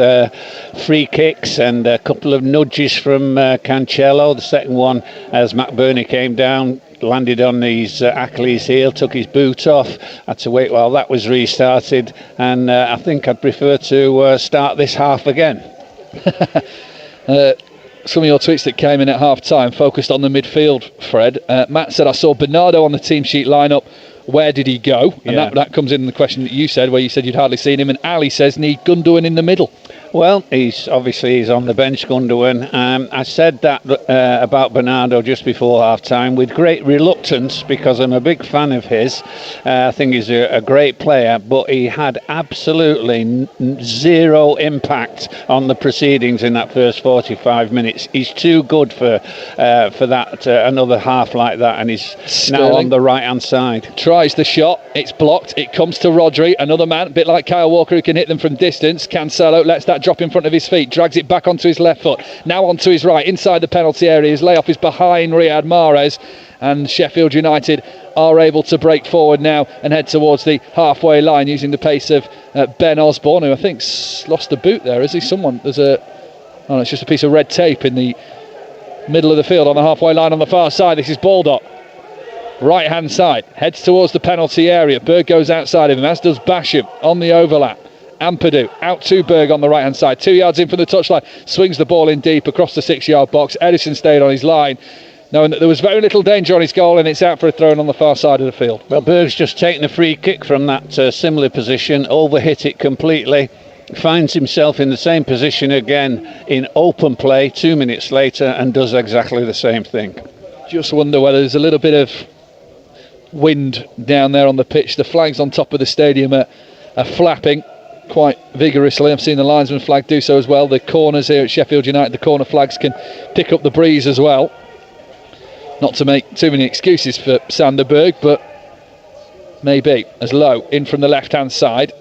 free kicks and a couple of nudges from Cancelo. The second one, as McBurney came down, landed on his Achilles heel, took his boot off, had to wait while that was restarted, and I think I'd prefer to start this half again. Some of your tweets that came in at half time focused on the midfield, Fred. Matt said, I saw Bernardo on the team sheet lineup. Where did he go? And that comes in the question that you said, where you said you'd hardly seen him. And Ali says, need Gundogan in the middle. Well, he's on the bench, Gundogan. I said that about Bernardo just before half-time with great reluctance, because I'm a big fan of his. I think he's a great player, but he had absolutely zero impact on the proceedings in that first 45 minutes. He's too good for that another half like that, and he's now on the right-hand side. Tries the shot, it's blocked, it comes to Rodri, another man, a bit like Kyle Walker, who can hit them from distance. Cancelo lets that drop in front of his feet, drags it back onto his left foot, now onto his right, inside the penalty area. His layoff is behind Riyad Mahrez, and Sheffield United are able to break forward now and head towards the halfway line using the pace of Ben Osborne, who I think's lost the boot there. Is he? It's just a piece of red tape in the middle of the field on the halfway line on the far side. This is Baldock, right hand side, heads towards the penalty area. Berg goes outside of him, as does Basham on the overlap. Ampadu out to Berg on the right hand side, 2 yards in from the touchline, swings the ball in deep across the 6-yard box. Edison stayed on his line, knowing that there was very little danger on his goal, and it's out for a throw on the far side of the field. Well, Berg's just taken a free kick from that similar position, overhit it completely, finds himself in the same position again in open play 2 minutes later, and does exactly the same thing. Just wonder whether there's a little bit of wind down there on the pitch. The flags on top of the stadium are flapping quite vigorously. I've seen the linesman flag do so as well. The corners here at Sheffield United, the corner flags can pick up the breeze as well. Not to make too many excuses for Sander Berg, but maybe. As Lowe in from the left hand side,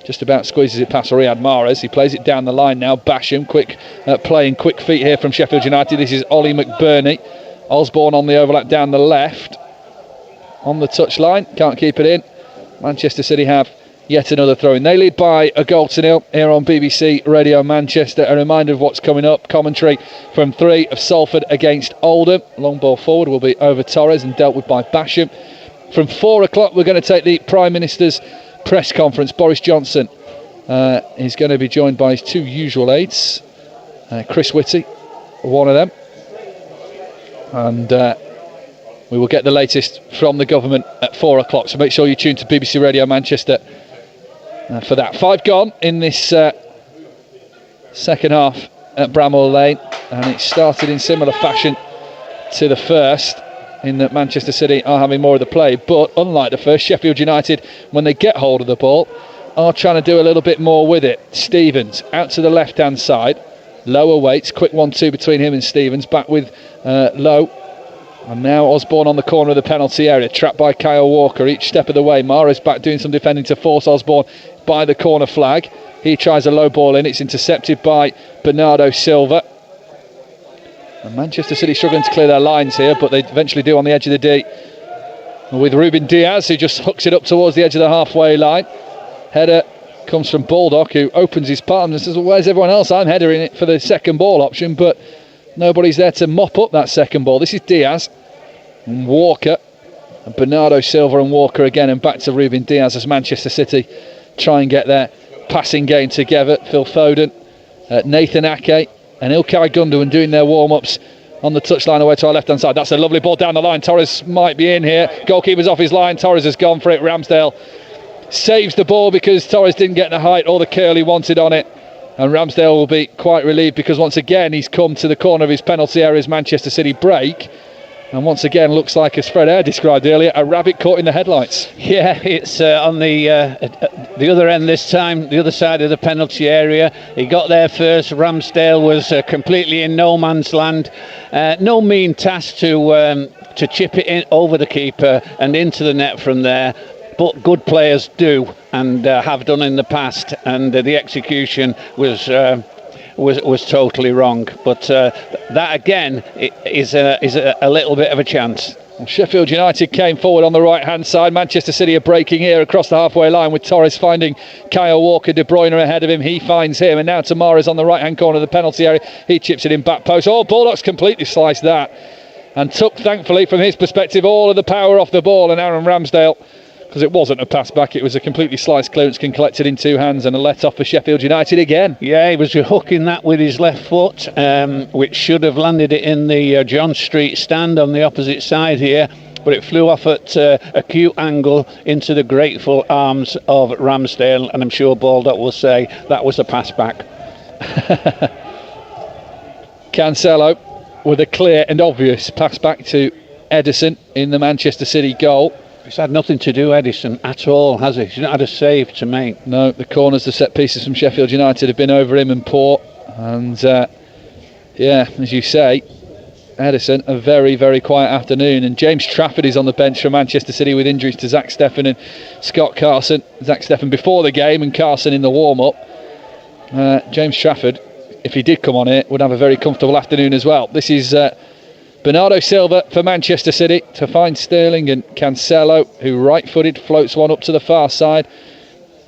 Just about squeezes it past Riyad Mahrez. He plays it down the line now. Basham, quick playing, quick feet here from Sheffield United. This is Ollie McBurney. Osborne on the overlap down the left. On the touchline, can't keep it in. Manchester City have yet another throw-in. They lead by a goal to nil here on BBC Radio Manchester. A reminder of what's coming up. Commentary from 3 of Salford against Oldham. Long ball forward will be over Torres and dealt with by Basham. From 4 o'clock, we're going to take the Prime Minister's press conference. Boris Johnson is going to be joined by his 2 usual aides. Chris Whitty, one of them. And we will get the latest from the government at 4 o'clock. So make sure you tune to BBC Radio Manchester for that. 5 gone in this second half at Bramall Lane. And it started in similar fashion to the first, in that Manchester City are having more of the play. But unlike the first, Sheffield United, when they get hold of the ball, are trying to do a little bit more with it. Stevens out to the left-hand side. Lower weights, quick 1-2 between him and Stevens. Back with Lowe. And now Osborne on the corner of the penalty area, trapped by Kyle Walker each step of the way. Mahrez back doing some defending to force Osborne by the corner flag. He tries a low ball in, it's intercepted by Bernardo Silva. And Manchester City struggling to clear their lines here, but they eventually do on the edge of the D. With Ruben Diaz, who just hooks it up towards the edge of the halfway line. Header comes from Baldock, who opens his palms and says, well, where's everyone else? I'm headering it for the second ball option, but nobody's there to mop up that second ball. This is Diaz and Walker and Bernardo Silva and Walker again, and back to Ruben Diaz as Manchester City try and get their passing game together. Phil Foden, Nathan Ake and Ilkay Gundogan doing their warm-ups on the touchline away to our left-hand side. That's a lovely ball down the line. Torres might be in here. Goalkeeper's off his line. Torres has gone for it. Ramsdale saves the ball because Torres didn't get the height or the curl he wanted on it. And Ramsdale will be quite relieved because once again he's come to the corner of his penalty area as Manchester City break. And once again looks like, as Fred Eyre described earlier, a rabbit caught in the headlights. Yeah, it's on the other end this time, the other side of the penalty area. He got there first. Ramsdale was completely in no man's land. No mean task to chip it in over the keeper and into the net from there. But good players do and have done in the past, and the execution was totally wrong. But that again is a little bit of a chance. Well, Sheffield United came forward on the right hand side. Manchester City are breaking here across the halfway line with Torres finding Kyle Walker. De Bruyne ahead of him, he finds him, and now Mahrez on the right hand corner of the penalty area. He chips it in back post. Oh, Baldock's completely sliced that and took, thankfully from his perspective, all of the power off the ball. And Aaron Ramsdale, because it wasn't a pass back, it was a completely sliced clearance, collected in 2 hands, and a let off for Sheffield United again. Yeah, he was hooking that with his left foot, which should have landed it in the John Street stand on the opposite side here, but it flew off at a cute angle into the grateful arms of Ramsdale, and I'm sure Baldock will say that was a pass back. Cancelo with a clear and obvious pass back to Edison in the Manchester City goal. He's had nothing to do, Edison, at all, has he? He's not had a save to make. No, the corners, the set pieces from Sheffield United have been over him and poor. And, yeah, as you say, Edison, a very, very quiet afternoon. And James Trafford is on the bench for Manchester City with injuries to Zach Steffen and Scott Carson. Zach Steffen before the game and Carson in the warm-up. James Trafford, if he did come on here, would have a very comfortable afternoon as well. This is Bernardo Silva for Manchester City to find Sterling, and Cancelo, who right-footed, floats one up to the far side.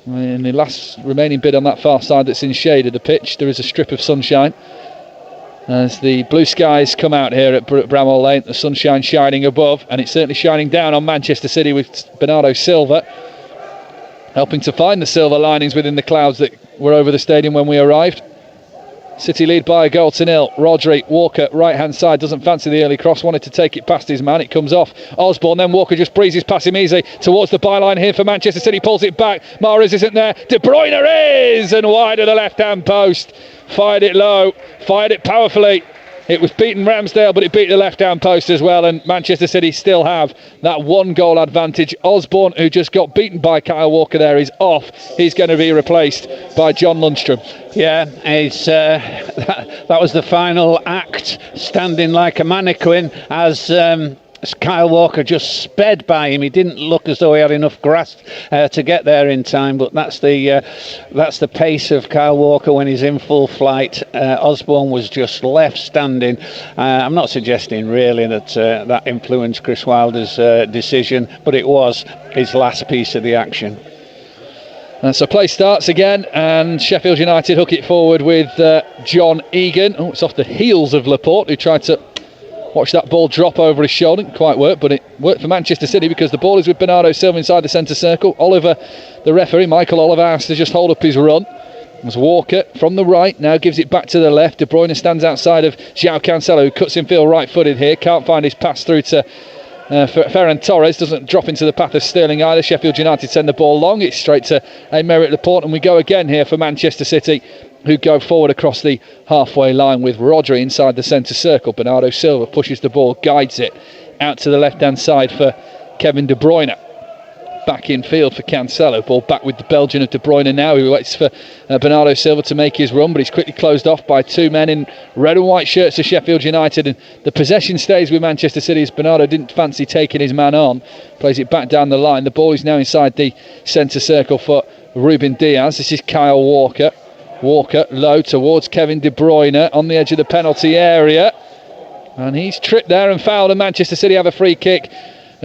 In the last remaining bit on that far side that's in shade of the pitch, there is a strip of sunshine. As the blue skies come out here at Bramall Lane, the sunshine shining above, and it's certainly shining down on Manchester City with Bernardo Silva helping to find the silver linings within the clouds that were over the stadium when we arrived. City lead by a goal to nil. Rodri, Walker, right hand side, doesn't fancy the early cross, wanted to take it past his man, it comes off Osborne, then Walker just breezes past him easy towards the byline here for Manchester City, pulls it back, Mahrez isn't there, De Bruyne is, and wide of the left hand post, fired it low, fired it powerfully. It was beaten Ramsdale, but it beat the left-hand post as well, and Manchester City still have that 1-goal advantage. Osborne, who just got beaten by Kyle Walker there, is off. He's going to be replaced by John Lundstrom. Yeah, it's that was the final act, standing like a mannequin as Kyle Walker just sped by him. He didn't look as though he had enough grasp to get there in time, but that's the pace of Kyle Walker when he's in full flight. Osborne was just left standing. I'm not suggesting really that that influenced Chris Wilder's decision, but it was his last piece of the action. And so play starts again, and Sheffield United hook it forward with John Egan. Oh, it's off the heels of Laporte, who tried to watch that ball drop over his shoulder. Didn't quite work, but it worked for Manchester City because the ball is with Bernardo Silva inside the centre circle. Oliver, the referee, Michael Oliver, has to just hold up his run. As Walker from the right now gives it back to the left. De Bruyne stands outside of João Cancelo, who cuts infield right-footed here. Can't find his pass through to Ferran Torres. Doesn't drop into the path of Sterling either. Sheffield United send the ball long. It's straight to Aymeric Laporte, and we go again here for Manchester City, who go forward across the halfway line with Rodri inside the centre circle. Bernardo Silva pushes the ball, guides it out to the left-hand side for Kevin De Bruyne. Back in field for Cancelo. Ball back with the Belgian of De Bruyne now, who waits for Bernardo Silva to make his run, but he's quickly closed off by two men in red and white shirts of Sheffield United, and the possession stays with Manchester City as Bernardo didn't fancy taking his man on. Plays it back down the line. The ball is now inside the centre circle for Ruben Diaz. This is Kyle Walker. Walker low towards Kevin De Bruyne on the edge of the penalty area, and he's tripped there and fouled, and Manchester City have a free kick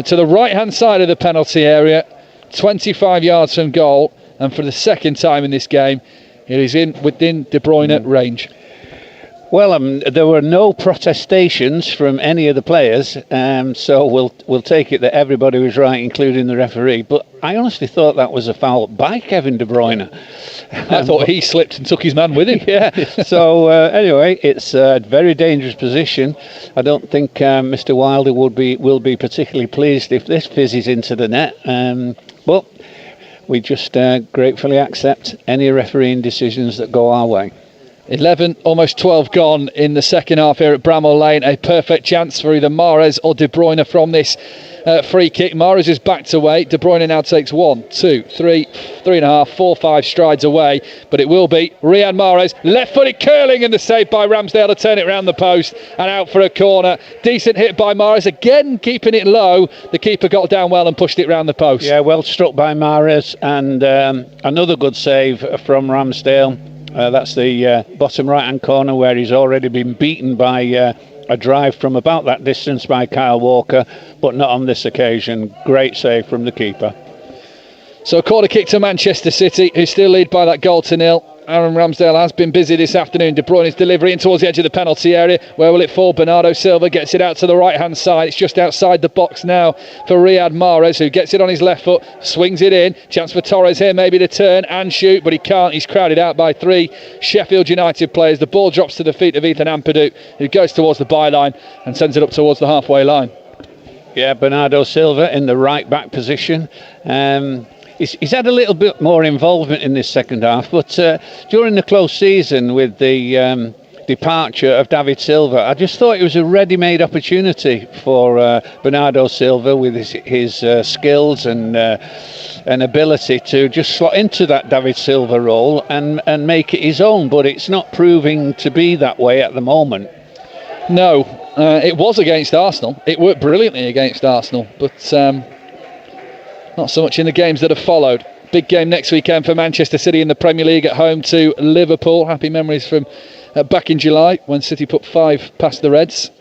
to the right hand side of the penalty area, 25 yards from goal, and for the second time in this game it is within De Bruyne range. Well, there were no protestations from any of the players, so we'll take it that everybody was right, including the referee. But I honestly thought that was a foul by Kevin De Bruyne. I thought he slipped and took his man with him. Yeah. So anyway, it's a very dangerous position. I don't think Mr. Wilder will be particularly pleased if this fizzes into the net. But we just gratefully accept any refereeing decisions that go our way. 11, almost 12 gone in the second half here at Bramall Lane. A perfect chance for either Mahrez or De Bruyne from this free kick. Mahrez is backed away. De Bruyne now takes 1, 2, 3, 3.5, 4, 5 strides away. But it will be Riyad Mahrez, left-footed curling, and the save by Ramsdale to turn it round the post and out for a corner. Decent hit by Mahrez, again keeping it low. The keeper got down well and pushed it round the post. Yeah, well struck by Mahrez, and another good save from Ramsdale. That's the bottom right-hand corner where he's already been beaten by a drive from about that distance by Kyle Walker, but not on this occasion. Great save from the keeper. So a corner kick to Manchester City, who still lead by that goal to nil. Aaron Ramsdale has been busy this afternoon. De Bruyne's delivery in towards the edge of the penalty area. Where will it fall? Bernardo Silva gets it out to the right hand side. It's just outside the box now for Riyad Mahrez, who gets it on his left foot, swings it in. Chance for Torres here maybe to turn and shoot, but he can't. He's crowded out by 3 Sheffield United players. The ball drops to the feet of Ethan Ampadu, who goes towards the byline and sends it up towards the halfway line. Yeah, Bernardo Silva in the right back position. He's had a little bit more involvement in this second half, but during the close season with the departure of David Silva, I just thought it was a ready-made opportunity for Bernardo Silva with his skills and ability to just slot into that David Silva role and make it his own, but it's not proving to be that way at the moment. No, it was against Arsenal. It worked brilliantly against Arsenal, but not so much in the games that have followed. Big game next weekend for Manchester City in the Premier League at home to Liverpool. Happy memories from back in July when City put 5 past the Reds.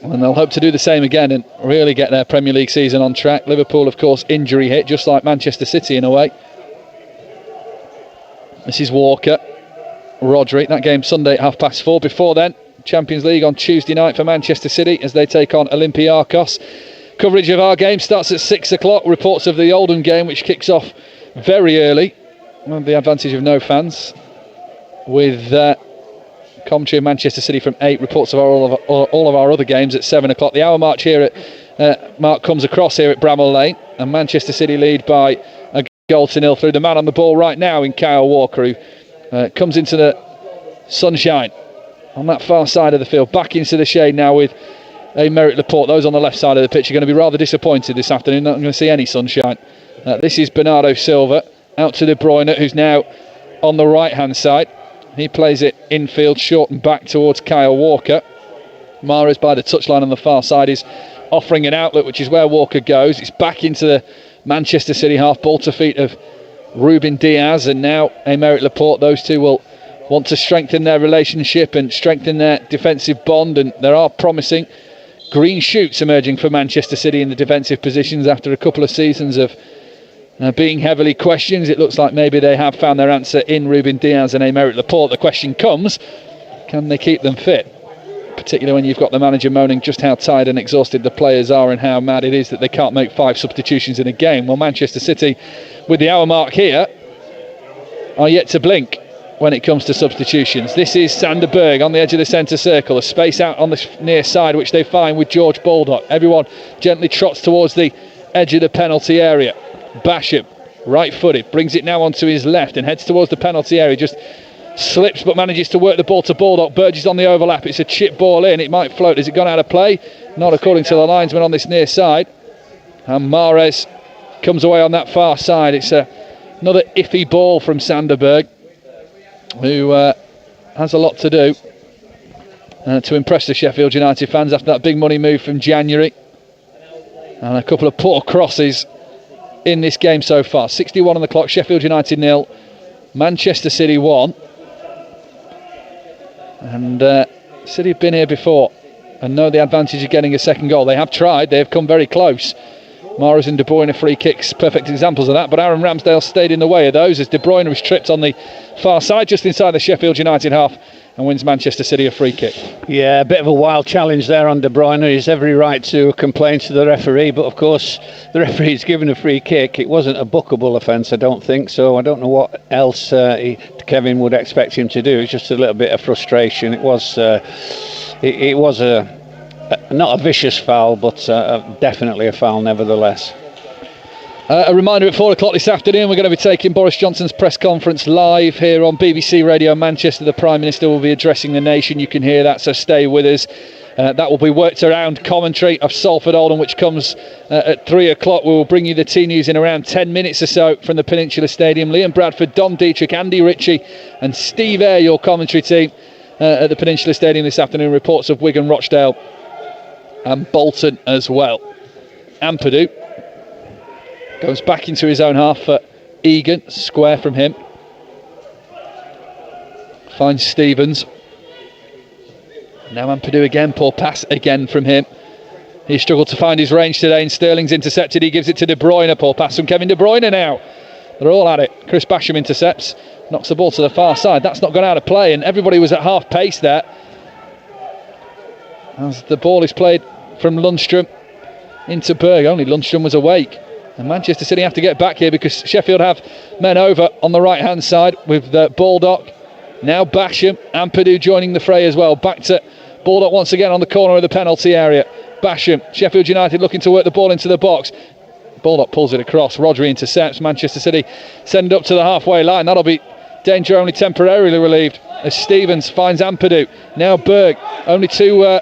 And they'll hope to do the same again and really get their Premier League season on track. Liverpool, of course, injury hit, just like Manchester City in a way. This is Walker. Rodri, that game Sunday at 4:30. Before then, Champions League on Tuesday night for Manchester City as they take on Olympiacos. Coverage of our game starts at 6 o'clock. Reports of the Oldham game, which kicks off very early. Well, the advantage of no fans. With commentary of Manchester City from 8. Reports of all of our other games at 7 o'clock. The hour march here at Mark comes across here at Bramall Lane. And Manchester City lead by a goal to nil through the man on the ball right now in Kyle Walker, who comes into the sunshine on that far side of the field. Back into the shade now with Aymeric Laporte. Those on the left side of the pitch are going to be rather disappointed this afternoon. Not going to see any sunshine. This is Bernardo Silva out to De Bruyne, who's now on the right hand side. He plays it infield, short and back towards Kyle Walker. Mahrez by the touchline on the far side is offering an outlet, which is where Walker goes. It's back into the Manchester City half, ball to feet of Ruben Diaz and now Aymeric Laporte. Those two will want to strengthen their relationship and strengthen their defensive bond, and there are promising green shoots emerging for Manchester City in the defensive positions after a couple of seasons of being heavily questioned. It looks like maybe they have found their answer in Ruben Diaz and Aymeric Laporte. The question comes, can they keep them fit? Particularly when you've got the manager moaning just how tired and exhausted the players are and how mad it is that they can't make 5 substitutions in a game. Well, Manchester City, with the hour mark here, are yet to blink when it comes to substitutions. This is Sander Berg on the edge of the centre circle, a space out on the near side which they find with George Baldock. Everyone gently trots towards the edge of the penalty area. Basham, right footed, brings it now onto his left and heads towards the penalty area, just slips but manages to work the ball to Baldock. Burgess on the overlap, it's a chip ball in, it might float. Has it gone out of play? Not according to the linesman on this near side. And Mahrez comes away on that far side. It's another iffy ball from Sander Berg, who has a lot to do to impress the Sheffield United fans after that big money move from January, and a couple of poor crosses in this game so far. 61 on the clock, Sheffield United 0, Manchester City 1. And City have been here before and know the advantage of getting a second goal. They have tried, they have come very close. Mahrez and De Bruyne free kicks, perfect examples of that, but Aaron Ramsdale stayed in the way of those as De Bruyne was tripped on the far side just inside the Sheffield United half and wins Manchester City a free kick. Yeah, a bit of a wild challenge there on De Bruyne. He's every right to complain to the referee, but of course the referee's given a free kick. It wasn't a bookable offence, I don't think, so I don't know what else Kevin would expect him to do. It's just a little bit of frustration. It was not a vicious foul, but definitely a foul nevertheless. A reminder, at 4 o'clock this afternoon we're going to be taking Boris Johnson's press conference live here on BBC Radio Manchester. The Prime Minister will be addressing the nation. You can hear that, so stay with us. That will be worked around commentary of Salford Oldham, which comes at 3 o'clock. We will bring you the T-News in around 10 minutes or so from the Peninsula Stadium. Liam Bradford, Dom Dietrich, Andy Ritchie and Steve Eyre, your commentary team at the Peninsula Stadium this afternoon. Reports of Wigan, Rochdale and Bolton as well. Ampadu goes back into his own half for Egan, square from him. Finds Stevens. Now Ampadu again, poor pass again from him. He struggled to find his range today and Sterling's intercepted. He gives it to De Bruyne, poor pass from Kevin De Bruyne now. They're all at it. Chris Basham intercepts, knocks the ball to the far side. That's not gone out of play and everybody was at half pace there. As the ball is played from Lundstrom into Berg. Only Lundstrom was awake. And Manchester City have to get back here because Sheffield have men over on the right hand side with Baldock. Now Basham, Ampadu joining the fray as well. Back to Baldock once again on the corner of the penalty area. Basham, Sheffield United looking to work the ball into the box. Baldock pulls it across. Rodri intercepts. Manchester City send up to the halfway line. That'll be danger only temporarily relieved as Stevens finds Ampadu. Now Berg. Only two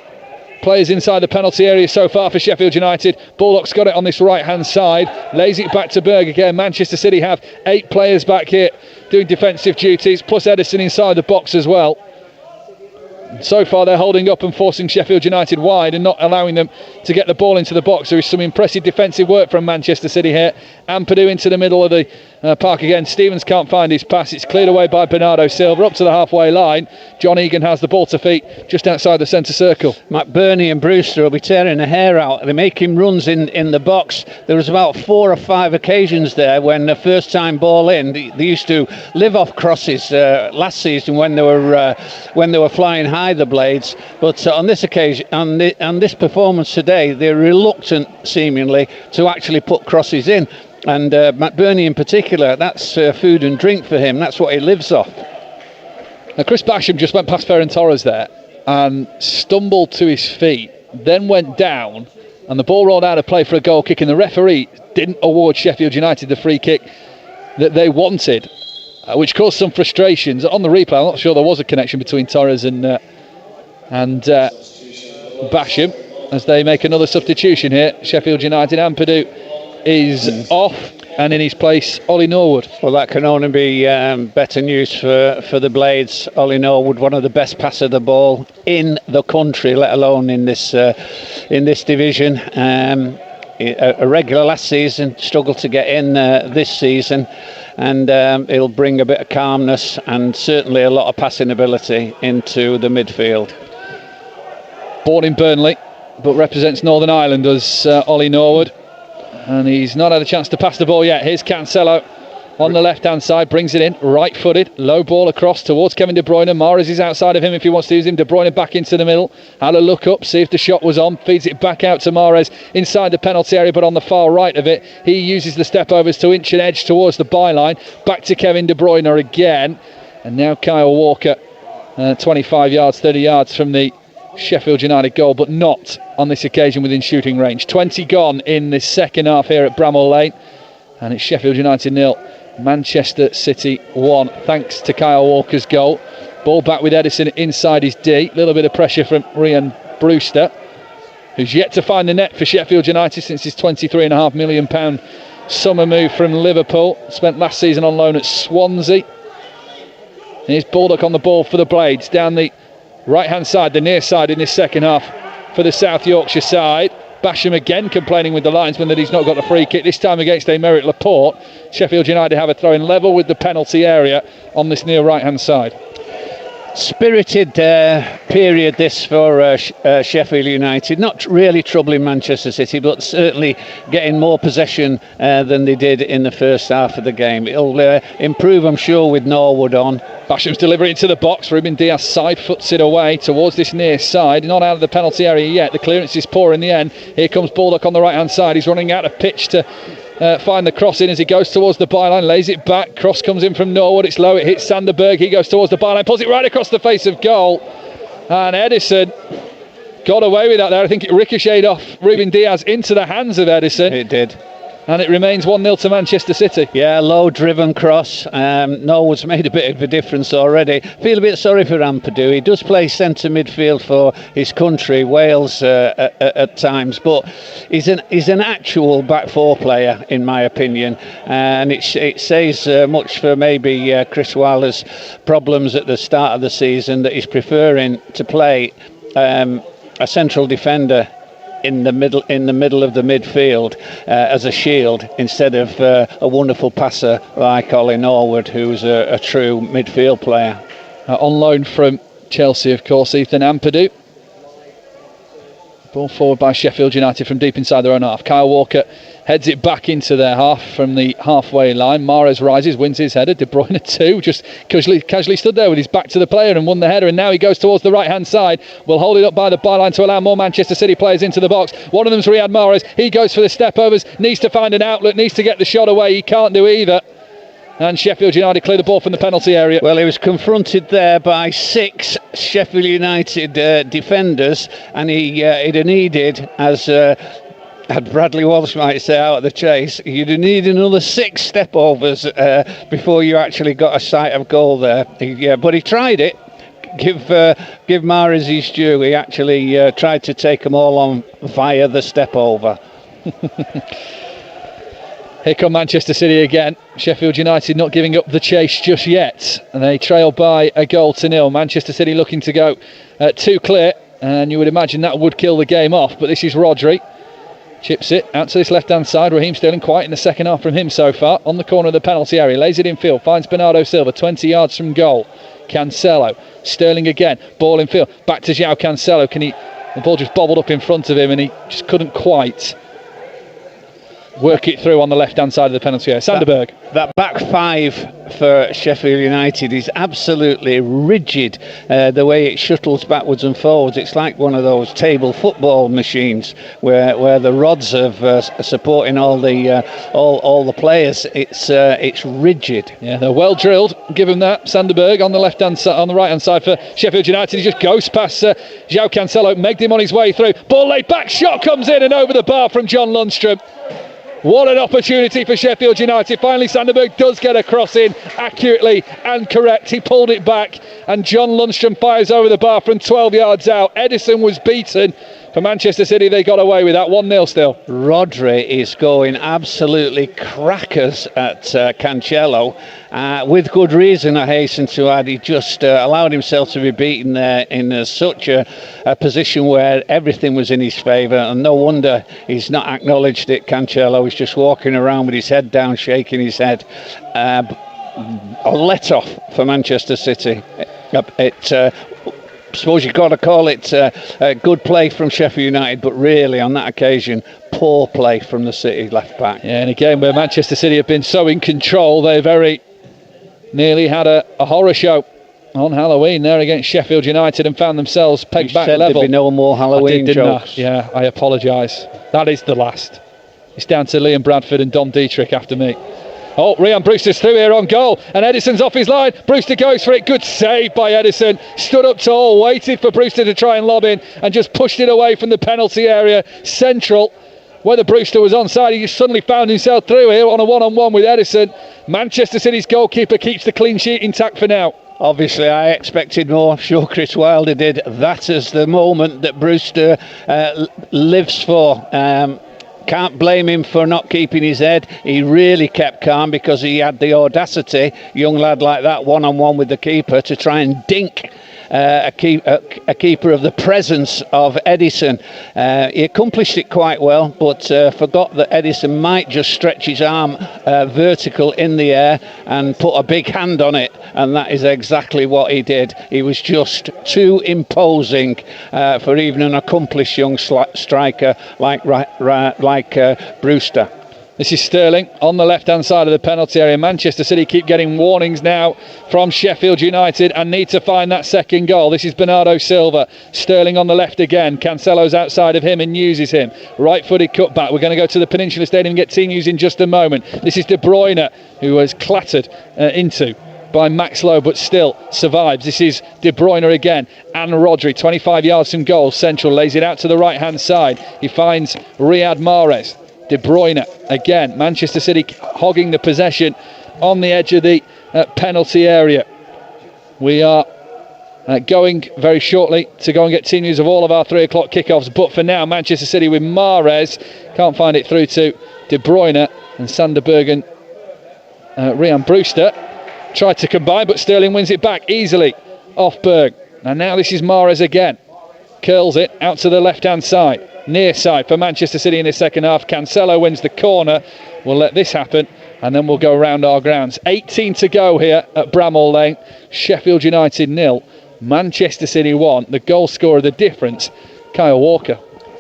players inside the penalty area so far for Sheffield United. Baldock's got it on this right hand side, lays it back to Berg again. Manchester City have 8 players back here doing defensive duties, plus Edison inside the box as well. So far they're holding up and forcing Sheffield United wide and not allowing them to get the ball into the box. There is some impressive defensive work from Manchester City here. Ampadu into the middle of the park again. Stevens can't find his pass. It's cleared away by Bernardo Silva up to the halfway line. John Egan has the ball to feet just outside the centre circle. McBurney and Brewster will be tearing the hair out. They're making runs in the box. There was about 4 or 5 occasions there when the first time ball in, they used to live off crosses last season when they were flying high, the Blades. But on this occasion, on this performance today, they're reluctant seemingly to actually put crosses in. And McBurney in particular, that's food and drink for him. That's what he lives off. Now Chris Basham just went past Ferran Torres there and stumbled to his feet, then went down, and the ball rolled out of play for a goal kick, and the referee didn't award Sheffield United the free kick that they wanted, which caused some frustrations. On the replay, I'm not sure there was a connection between Torres and Basham as they make another substitution here. Sheffield United, Ampadu is off. and in his place, Ollie Norwood. Well, that can only be better news for the Blades. Ollie Norwood, one of the best passers of the ball in the country, let alone in this division. A regular last season, struggled to get in this season, and it'll bring a bit of calmness and certainly a lot of passing ability into the midfield. Born in Burnley, but represents Northern Ireland as Ollie Norwood, and he's not had a chance to pass the ball yet. Here's Cancelo on the left-hand side, brings it in, right-footed, low ball across towards Kevin De Bruyne. Mahrez is outside of him if he wants to use him. De Bruyne back into the middle, had a look up, see if the shot was on, feeds it back out to Mahrez inside the penalty area, but on the far right of it, he uses the step-overs to inch and edge towards the byline. Back to Kevin De Bruyne again, and now Kyle Walker, 25 yards, 30 yards from the Sheffield United goal, but not on this occasion within shooting range. 20 gone in the second half here at Bramall Lane, and it's Sheffield United 0, Manchester City 1, thanks to Kyle Walker's goal. Ball back with Edison inside his D. Little bit of pressure from Ryan Brewster, who's yet to find the net for Sheffield United since his £23.5 million summer move from Liverpool. Spent last season on loan at Swansea. Here's Baldock on the ball for the Blades, down the right-hand side, the near side in this second half for the South Yorkshire side. Basham again complaining with the linesman that he's not got a free kick, this time against Aymeric Laporte. Sheffield United have a throw in level with the penalty area on this near right-hand side. Spirited period this for Sheffield United. Not really troubling Manchester City, but certainly getting more possession than they did in the first half of the game. It'll improve, I'm sure, with Norwood on. Basham's delivering into the box. Ruben Diaz side foots it away towards this near side. Not out of the penalty area yet. The clearance is poor in the end. Here comes Baldock on the right-hand side. He's running out of pitch to find the cross in as he goes towards the byline, lays it back. Cross comes in from Norwood. It's low. It hits Sanderberg. He goes towards the byline, pulls it right across the face of goal. And Edison got away with that there. I think it ricocheted off Ruben Diaz into the hands of Edison. It did. And it remains 1-0 to Manchester City. Yeah, low driven cross. Norwood's made a bit of a difference already. Feel a bit sorry for Ampadu. He does play centre midfield for his country, Wales, at times, but he's an actual back four player, in my opinion. And it says much for maybe Chris Wilder's problems at the start of the season, that he's preferring to play a central defender in the middle of the midfield as a shield, instead of a wonderful passer like Ollie Norwood, who's a true midfield player. On loan from Chelsea, of course, Ethan Ampadu. Ball forward by Sheffield United from deep inside their own half. Kyle Walker heads it back into their half from the halfway line. Mahrez rises, wins his header. De Bruyne too, just casually stood there with his back to the player and won the header, and now he goes towards the right hand side. Will hold it up by the byline to allow more Manchester City players into the box. One of them's Riyad Mahrez. He goes for the step overs, needs to find an outlet, needs to get the shot away. He can't do either, and Sheffield United clear the ball from the penalty area. Well, he was confronted there by 6 Sheffield United defenders, and he'd have needed, as Bradley Walsh might say out of the chase, you'd need another 6 step overs before you actually got a sight of goal there. But he tried it. Give Mahrez his due. He actually tried to take them all on via the step over. Here come Manchester City again. Sheffield United not giving up the chase just yet, and they trail by a goal to nil. Manchester City looking to go 2 clear, and you would imagine that would kill the game off, but this is Rodri. Chips it out to this left-hand side. Raheem Sterling quiet in the second half from him so far. On the corner of the penalty area, lays it in field, finds Bernardo Silva, 20 yards from goal. Cancelo, Sterling again, ball in field, back to João Cancelo. The ball just bobbled up in front of him, and he just couldn't quite work it through on the left-hand side of the penalty area. Sanderberg. That back 5 for Sheffield United is absolutely rigid. The way it shuttles backwards and forwards, it's like one of those table football machines where the rods of supporting all the players. It's rigid. Yeah, they're well drilled. Give him that. Sanderberg on the left-hand side, on the right-hand side for Sheffield United. He just goes past João Cancelo, megged him on his way through. Ball laid back, shot comes in and over the bar from John Lundstrom. What an opportunity for Sheffield United. Finally, Sanderberg does get a cross in accurately and correct. He pulled it back, and John Lundstrom fires over the bar from 12 yards out. Edison was beaten, For Manchester City, they got away with that. 1-0 still. Rodri is going absolutely crackers at Cancelo, with good reason, I hasten to add. He just allowed himself to be beaten there in such a position where everything was in his favour, and no wonder he's not acknowledged it. Cancelo is just walking around with his head down, shaking his head. A let-off for Manchester City. I suppose you've got to call it a good play from Sheffield United, but really on that occasion, poor play from the City left back. Yeah, and again, where Manchester City have been so in control, they very nearly had a horror show on Halloween there against Sheffield United and found themselves pegged back level. There'd be no more Halloween jokes. Yeah, I apologise. That is the last. It's down to Liam Bradford and Dom Dietrich after me. Oh, Ryan Brewster's through here on goal, and Edison's off his line. Brewster goes for it. Good save by Edison. Stood up tall, waited for Brewster to try and lob in, and just pushed it away from the penalty area. Central, whether Brewster was onside, he just suddenly found himself through here on a one-on-one with Edison. Manchester City's goalkeeper keeps the clean sheet intact for now. Obviously, I expected more. Sure, Chris Wilder did. That is the moment that Brewster lives for. Can't blame him for not keeping his head. He really kept calm because he had the audacity, young lad like that, one-on-one with the keeper, to try and dink a keeper of the presence of Edison. He accomplished it quite well, but forgot that Edison might just stretch his arm vertical in the air and put a big hand on it, and that is exactly what he did. He was just too imposing for even an accomplished young striker like Brewster. This is Sterling on the left-hand side of the penalty area. Manchester City keep getting warnings now from Sheffield United and need to find that second goal. This is Bernardo Silva. Sterling on the left again. Cancelo's outside of him and uses him. Right-footed cutback. We're going to go to the Peninsula Stadium and get team news in just a moment. This is De Bruyne, who was clattered into by Max Lowe, but still survives. This is De Bruyne again, and Rodri, 25 yards from goal. Central lays it out to the right-hand side. He finds Riyad Mahrez. De Bruyne again. Manchester City hogging the possession on the edge of the penalty area. We are going very shortly to go and get team news of all of our 3 o'clock kickoffs, but for now, Manchester City with Mahrez. Can't find it through to De Bruyne, and Sander Berg and Ryan Brewster tried to combine, but Sterling wins it back easily off Berg. And now this is Mahrez again. Curls it out to the left-hand side. Near side for Manchester City in the second half. Cancelo wins the corner. We'll let this happen and then we'll go around our grounds. 18 to go here at Bramall Lane. Sheffield United 0, Manchester City 1. The goal scorer, the difference, Kyle Walker.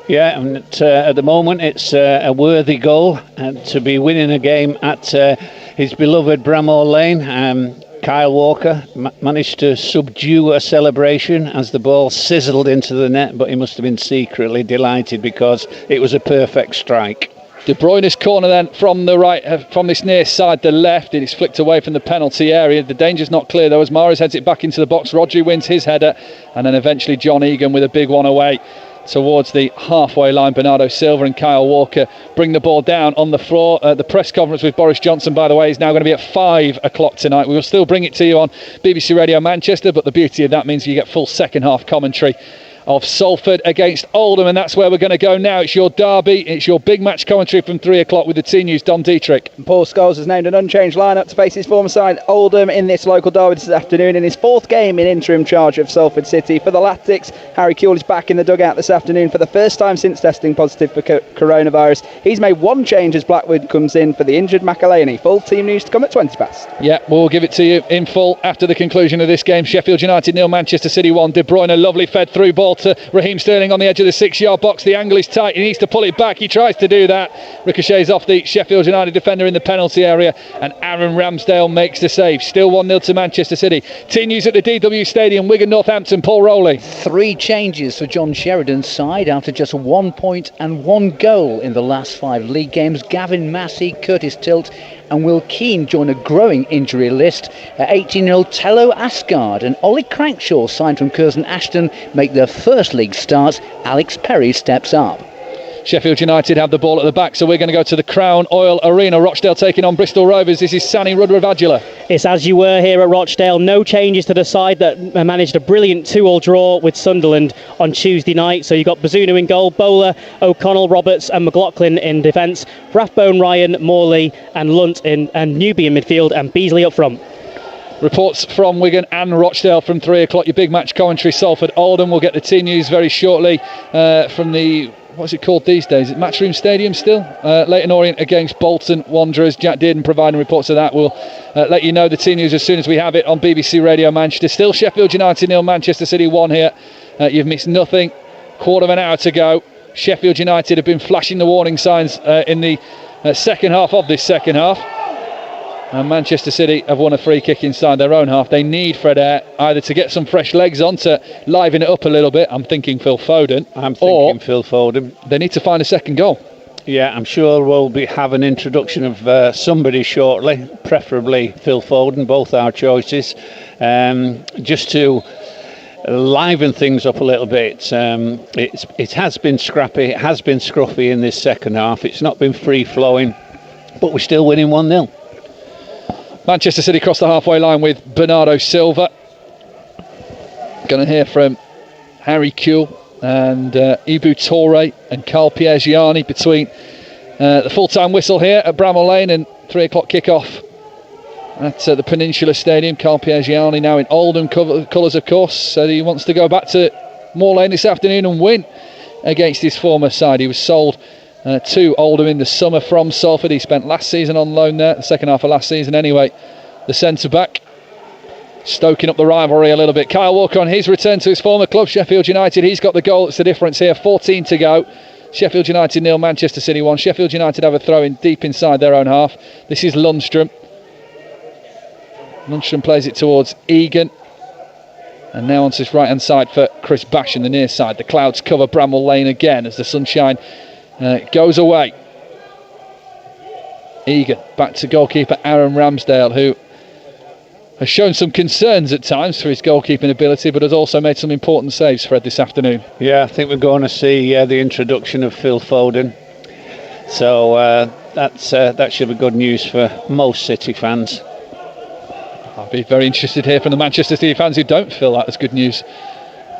Yeah, and at the moment it's a worthy goal, and to be winning a game at his beloved Bramall Lane. Kyle Walker managed to subdue a celebration as the ball sizzled into the net, but he must have been secretly delighted because it was a perfect strike. De Bruyne's corner then from the right, from this near side, the left. It is flicked away from the penalty area. The danger's not clear though as Mahrez heads it back into the box. Rodri wins his header, and then eventually John Egan with a big one away towards the halfway line. Bernardo Silva and Kyle Walker bring the ball down on the floor. The press conference with Boris Johnson, by the way, is now going to be at 5 o'clock tonight. We will still bring it to you on BBC Radio Manchester, but the beauty of that means you get full second half commentary of Salford against Oldham, and that's where we're going to go now. It's your derby, it's your big match commentary from 3 o'clock with the team news. Dom Dietrich. Paul Scholes has named an unchanged lineup to face his former side Oldham in this local derby this afternoon in his 4th game in interim charge of Salford City. For the Latics, Harry Kewell is back in the dugout this afternoon for the first time since testing positive for coronavirus. He's made one change as Blackwood comes in for the injured McAlhaney. Full team news to come at 20 past. Yeah, we'll give it to you in full after the conclusion of this game. Sheffield United 0, Manchester City 1. De Bruyne, a lovely fed through ball to Raheem Sterling on the edge of the 6-yard box. The angle is tight. He needs to pull it back. He tries to do that. Ricochets off the Sheffield United defender in the penalty area, and Aaron Ramsdale makes the save. Still 1-0 to Manchester City. Team news at the DW Stadium. Wigan Northampton. Paul Rowley. 3 changes for John Sheridan's side after just 1 point and 1 goal in the last 5 league games. Gavin Massey, Curtis Tilt and Will Keane join a growing injury list. 18-year-old Tello Asgard and Ollie Crankshaw, signed from Curzon Ashton, make their first league starts. Alex Perry steps up. Sheffield United have the ball at the back, so we're going to go to the Crown Oil Arena. Rochdale taking on Bristol Rovers. This is Sani Rudravajula. It's as you were here at Rochdale. No changes to the side that managed a brilliant 2-2 draw with Sunderland on Tuesday night. So you've got Bazunu in goal, Bowler, O'Connell, Roberts and McLaughlin in defence, Rathbone, Ryan, Morley and Lunt and Newby in midfield, and Beasley up front. Reports from Wigan and Rochdale from 3 o'clock. Your big match commentary, Salford Oldham. We'll get the team news very shortly from the, what's it called these days? Is it Matchroom Stadium still? Leyton Orient against Bolton Wanderers. Jack Dearden providing reports of that. We'll let you know the team news as soon as we have it on BBC Radio Manchester. Still Sheffield United 0, Manchester City 1 here. You've missed nothing. Quarter of an hour to go. Sheffield United have been flashing the warning signs in the second half of this second half. And Manchester City have won a free kick inside their own half. They need Fred Air either to get some fresh legs on to liven it up a little bit. I'm thinking Phil Foden. Phil Foden. They need to find a second goal. Yeah, I'm sure we'll have an introduction of somebody shortly, preferably Phil Foden, both our choices, just to liven things up a little bit. It has been scrappy, it has been scruffy in this second half. It's not been free-flowing, but we're still winning 1-0. Manchester City cross the halfway line with Bernardo Silva. Going to hear from Harry Kewell and Ibu Toure and Carl Pierre Gianni between the full-time whistle here at Bramall Lane and 3 o'clock kick-off at the Peninsula Stadium. Carl Pierre Gianni now in Oldham colours, of course, so he wants to go back to Moor Lane this afternoon and win against his former side. He was sold to Oldham in the summer from Salford. He spent last season on loan there, the second half of last season anyway. The centre-back stoking up the rivalry a little bit. Kyle Walker on his return to his former club, Sheffield United. He's got the goal that's the difference here. 14 to go. Sheffield United 0, Manchester City 1. Sheffield United have a throw in deep inside their own half. This is Lundstrom. Lundstrom plays it towards Egan. And now onto his right-hand side for Chris Bash in the near side. The clouds cover Bramall Lane again as the sunshine goes away. Egan back to goalkeeper Aaron Ramsdale, who has shown some concerns at times for his goalkeeping ability, but has also made some important saves, Fred, this afternoon. Yeah, I think we're going to see the introduction of Phil Foden. So that should be good news for most City fans. I'll be very interested to hear from the Manchester City fans who don't feel that as good news.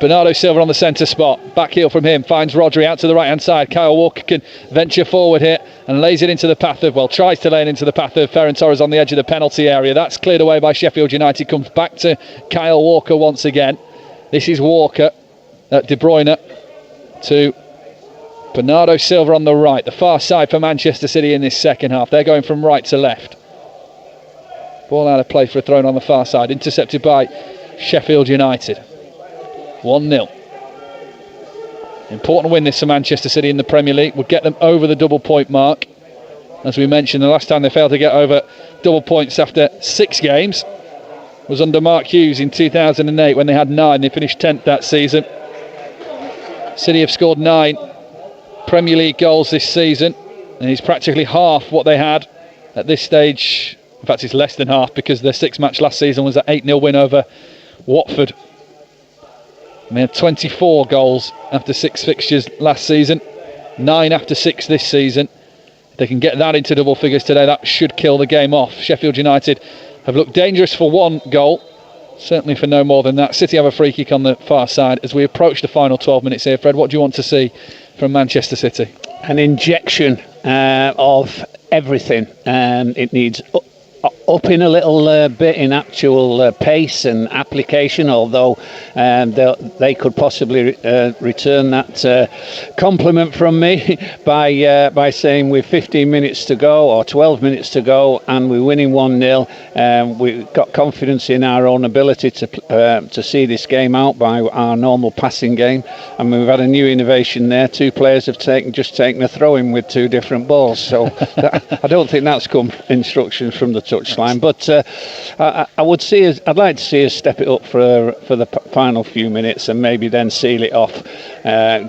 Bernardo Silva on the centre spot. Back heel from him. Finds Rodri out to the right-hand side. Kyle Walker can venture forward here and lays it into the path of, tries to lay it into the path of Ferran Torres on the edge of the penalty area. That's cleared away by Sheffield United. Comes back to Kyle Walker once again. This is Walker. De Bruyne to Bernardo Silva on the right. The far side for Manchester City in this second half. They're going from right to left. Ball out of play for a throw on the far side. Intercepted by Sheffield United. 1-0. Important win this for Manchester City in the Premier League. Will get them over the double point mark. As we mentioned, the last time they failed to get over double points after 6 games was under Mark Hughes in 2008 when they had 9. They finished 10th that season. City have scored 9 Premier League goals this season, and it's practically half what they had at this stage. In fact, it's less than half, because their 6th match last season was an 8-0 win over Watford. And they had 24 goals after 6 fixtures last season, 9 after 6 this season. If they can get that into double figures today, that should kill the game off. Sheffield United have looked dangerous for 1 goal, certainly for no more than that. City have a free kick on the far side. As we approach the final 12 minutes here, Fred, what do you want to see from Manchester City? An injection of everything. It needs up in a little bit in actual pace and application, although they could possibly return that compliment from me by saying with 15 minutes to go or 12 minutes to go and we're winning 1-0, we've got confidence in our own ability to see this game out by our normal passing game. And we've had a new innovation there. 2 players have just taken a throw-in with 2 different balls, so I don't think that's come instructions from the touchline, but I'd like to see us step it up for the final few minutes and maybe then seal it off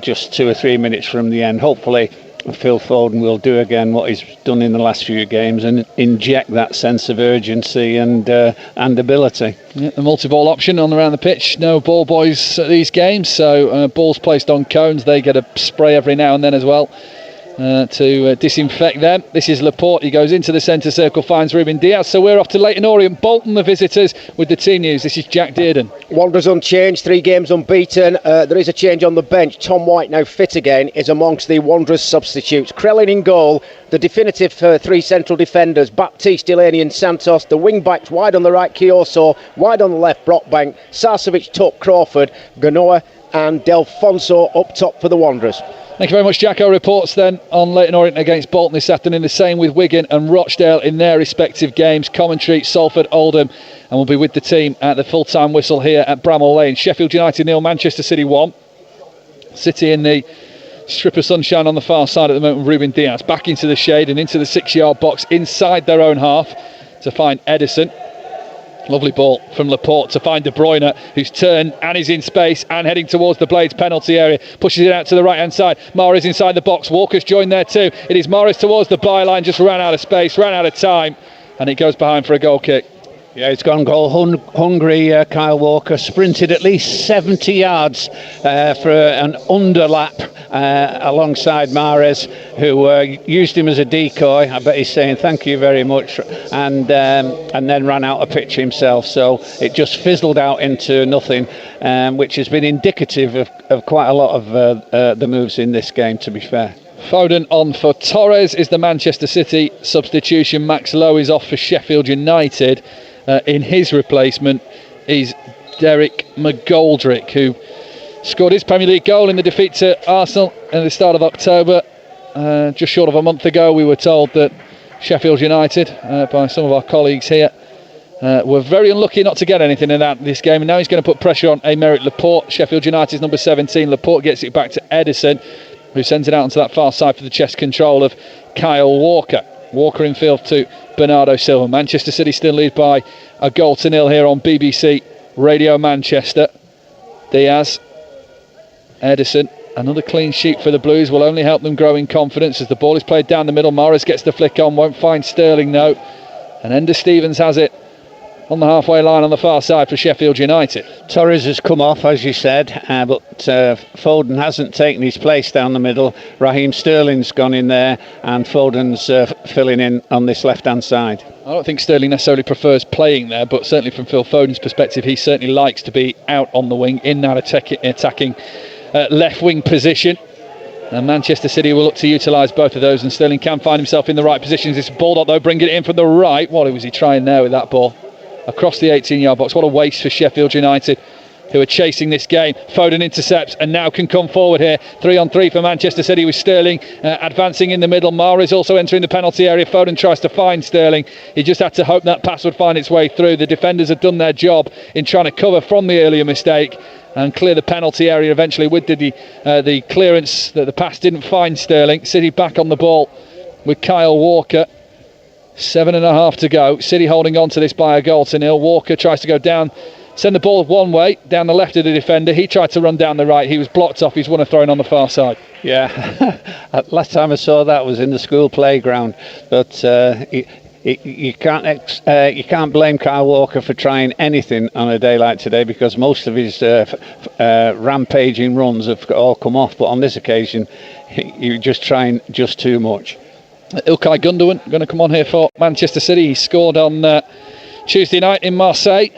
just 2 or 3 minutes from the end. Hopefully Phil Foden will do again what he's done in the last few games and inject that sense of urgency and ability. Yeah, the multi-ball option on around the pitch. No ball boys at these games, so balls placed on cones. They get a spray every now and then as well. to disinfect them. This is Laporte. He goes into the centre circle, finds Ruben Diaz. So we're off to Leyton Orient. Bolton, the visitors, with the team news. This is Jack Dearden. Wanderers unchanged, 3 games unbeaten. There is a change on the bench. Tom White, now fit again, is amongst the Wanderers substitutes. Krellin in goal. The definitive 3 central defenders, Baptiste, Delaney and Santos. The wing backs wide on the right, Kioso. Wide on the left, Brockbank. Sarcevic, Tuck, Crawford, Ganoa and Delfonso up top for the Wanderers. Thank you very much, Jacko. Reports then on Leyton Orient against Bolton this afternoon. The same with Wigan and Rochdale in their respective games. Commentary, Salford, Oldham, and we'll be with the team at the full-time whistle here at Bramall Lane. Sheffield United 0, Manchester City 1. City in the strip of sunshine on the far side at the moment. Ruben Diaz back into the shade and into the 6-yard box inside their own half to find Edison. Lovely ball from Laporte to find De Bruyne, who's turned and is in space and heading towards the Blades penalty area. Pushes it out to the right-hand side. Mahrez inside the box. Walker's joined there too. It is Mahrez towards the byline. Just ran out of space, ran out of time, and it goes behind for a goal kick. Yeah, he's gone goal hungry, Kyle Walker. Sprinted at least 70 yards for an underlap alongside Mahrez, who used him as a decoy. I bet he's saying thank you very much, and then ran out of pitch himself. So it just fizzled out into nothing, which has been indicative of quite a lot of the moves in this game, to be fair. Foden on for Torres is the Manchester City substitution. Max Lowe is off for Sheffield United. In his replacement is Derek McGoldrick, who scored his Premier League goal in the defeat to Arsenal at the start of October. Just short of a month ago, we were told that Sheffield United, by some of our colleagues here, were very unlucky not to get anything in this game, and now he's going to put pressure on Aymeric Laporte. Sheffield United's number 17. Laporte gets it back to Edison, who sends it out onto that far side for the chest control of Kyle Walker. Walker in field to Bernardo Silva. Manchester City still lead by a 0-0 here on BBC Radio Manchester. Diaz, Edison, another clean sheet for the Blues will only help them grow in confidence as the ball is played down the middle. Mahrez gets the flick on, won't find Sterling though, and Ender Stevens has it on the halfway line on the far side for Sheffield United. Torres has come off, as you said, but Foden hasn't taken his place down the middle. Raheem Sterling's gone in there, and Foden's filling in on this left-hand side. I don't think Sterling necessarily prefers playing there, but certainly from Phil Foden's perspective, he certainly likes to be out on the wing in that attacking left-wing position. And Manchester City will look to utilise both of those, and Sterling can find himself in the right positions. This Baldock, though, bringing it in from the right. What was he trying there with that ball? Across the 18-yard box. What a waste for Sheffield United, who are chasing this game. Foden intercepts and now can come forward here. 3-on-3 for Manchester City with Sterling advancing in the middle. Mahrez also entering the penalty area. Foden tries to find Sterling. He just had to hope that pass would find its way through. The defenders have done their job in trying to cover from the earlier mistake and clear the penalty area eventually with the clearance. That the pass didn't find Sterling. City back on the ball with Kyle Walker. 7.5 to go. City holding on to this by a 0-0. Walker tries to go down, send the ball one way, down the left of the defender. He tried to run down the right. He was blocked off. He's won a throw-in on the far side. Yeah, last time I saw that was in the school playground. But you can't blame Kyle Walker for trying anything on a day like today, because most of his rampaging runs have all come off. But on this occasion, you're just trying just too much. Ilkay Gundogan going to come on here for Manchester City. He scored on Tuesday night in Marseille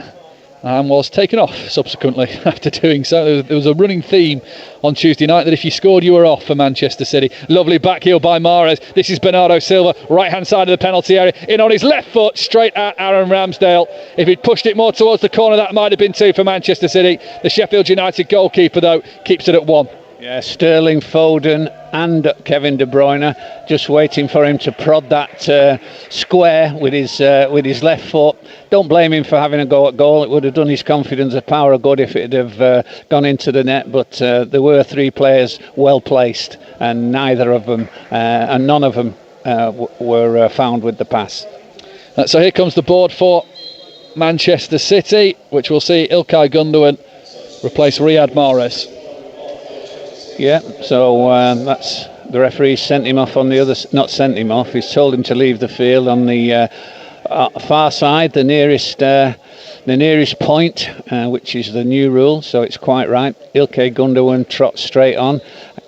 and was taken off subsequently after doing so. There was a running theme on Tuesday night that if you scored, you were off for Manchester City. Lovely back heel by Mahrez. This is Bernardo Silva, right hand side of the penalty area, in on his left foot, straight at Aaron Ramsdale. If he'd pushed it more towards the corner, that might have been 2 for Manchester City. The Sheffield United goalkeeper, though, keeps it at 1. Yeah, Sterling, Foden and Kevin De Bruyne just waiting for him to prod that square with his left foot. Don't blame him for having a go at goal. It would have done his confidence a power of good if it had have gone into the net, but there were 3 players well placed, and neither of them and none of them were found with the pass. So here comes the board for Manchester City, which will see Ilkay Gundogan replace Riyad Mahrez. Yeah, so that's the referee sent him off on the other. Not sent him off. He's told him to leave the field on the far side, the nearest point, which is the new rule. So it's quite right. Ilkay Gundogan trots straight on.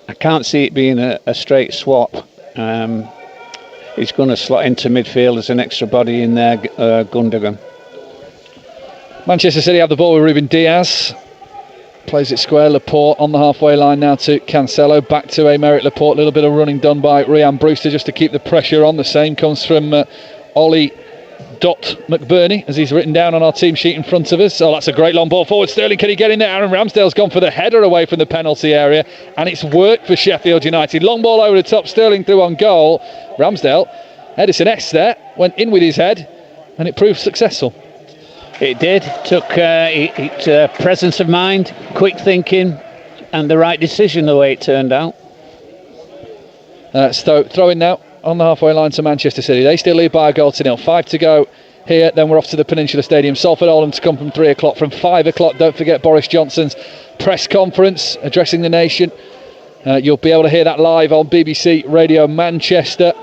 I can't see it being a straight swap He's going to slot into midfield as an extra body in there, Gundogan. Manchester City have the ball with Ruben Diaz. Plays it square. Laporte on the halfway line now to Cancelo. Back to Aymeric Laporte. A little bit of running done by Ryan Brewster just to keep the pressure on. The same comes from Ollie McBurney, as he's written down on our team sheet in front of us. Oh, that's a great long ball forward. Sterling, can he get in there? Aaron Ramsdale's gone for the header away from the penalty area, and it's worked for Sheffield United. Long ball over the top. Sterling through on goal. Ramsdale, Edison S there, went in with his head, and it proved successful. It did. Took presence of mind, quick thinking, and the right decision the way it turned out. Stoke throwing now on the halfway line to Manchester City. They still lead by a goal to nil. 5 to go here. Then we're off to the Peninsula Stadium. Salford Oldham to come from 3 o'clock. From 5 o'clock, don't forget Boris Johnson's press conference addressing the nation. You'll be able to hear that live on BBC Radio Manchester.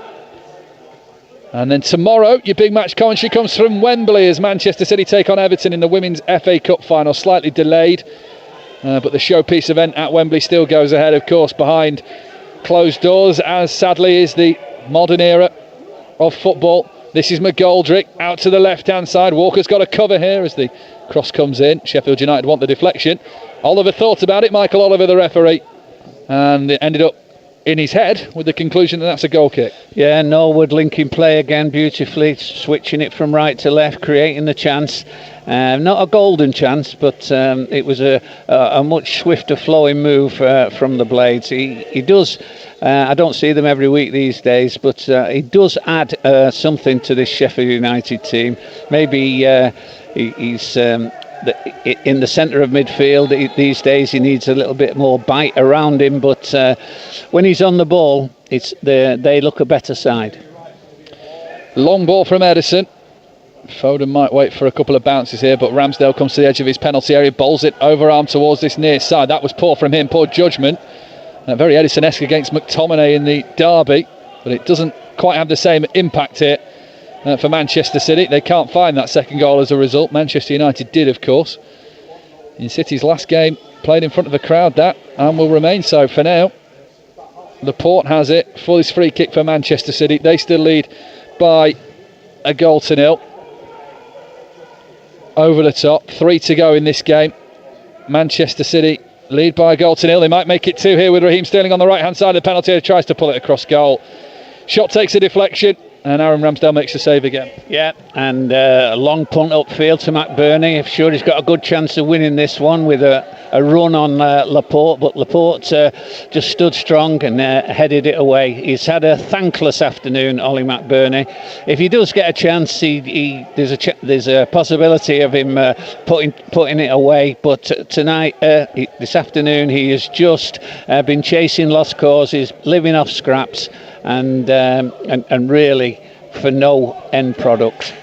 And then tomorrow, your big match commentary comes from Wembley as Manchester City take on Everton in the Women's FA Cup final. Slightly delayed, but the showpiece event at Wembley still goes ahead, of course, behind closed doors, as sadly is the modern era of football. This is McGoldrick out to the left-hand side. Walker's got a cover here as the cross comes in. Sheffield United want the deflection. Oliver thought about it, Michael Oliver, the referee, and it ended up in his head with the conclusion that that's a goal kick. Yeah, Norwood linking play again beautifully, switching it from right to left, creating the chance. Not a golden chance, but it was a much swifter flowing move from the Blades. He does, I don't see them every week these days, but he does add something to this Sheffield United team. Maybe he's in the centre of midfield these days. He needs a little bit more bite around him, but when he's on the ball, they look a better side. Long ball from Edison. Foden might wait for a couple of bounces here, but Ramsdale comes to the edge of his penalty area, bowls it overarm towards this near side. That was poor from him, poor judgment. Very Edison-esque against McTominay in the derby, but it doesn't quite have the same impact here for Manchester City. They can't find that second goal as a result. Manchester United did, of course. In City's last game, played in front of a crowd, that, and will remain so for now. Laporte has it for this free kick for Manchester City. They still lead by a goal to nil. Over the top, 3 to go in this game. Manchester City lead by a goal to nil. They might make it 2 here with Raheem Sterling on the right hand side of the penalty area, tries to pull it across goal. Shot takes a deflection, and Aaron Ramsdale makes the save again. Yeah, and a long punt upfield to McBurney. I'm sure he's got a good chance of winning this one with a run on Laporte, but Laporte just stood strong and headed it away. He's had a thankless afternoon, Ollie McBurney. If he does get a chance, there's a possibility of him putting it away, but tonight, this afternoon, he has just been chasing lost causes, living off scraps, and really for no end product.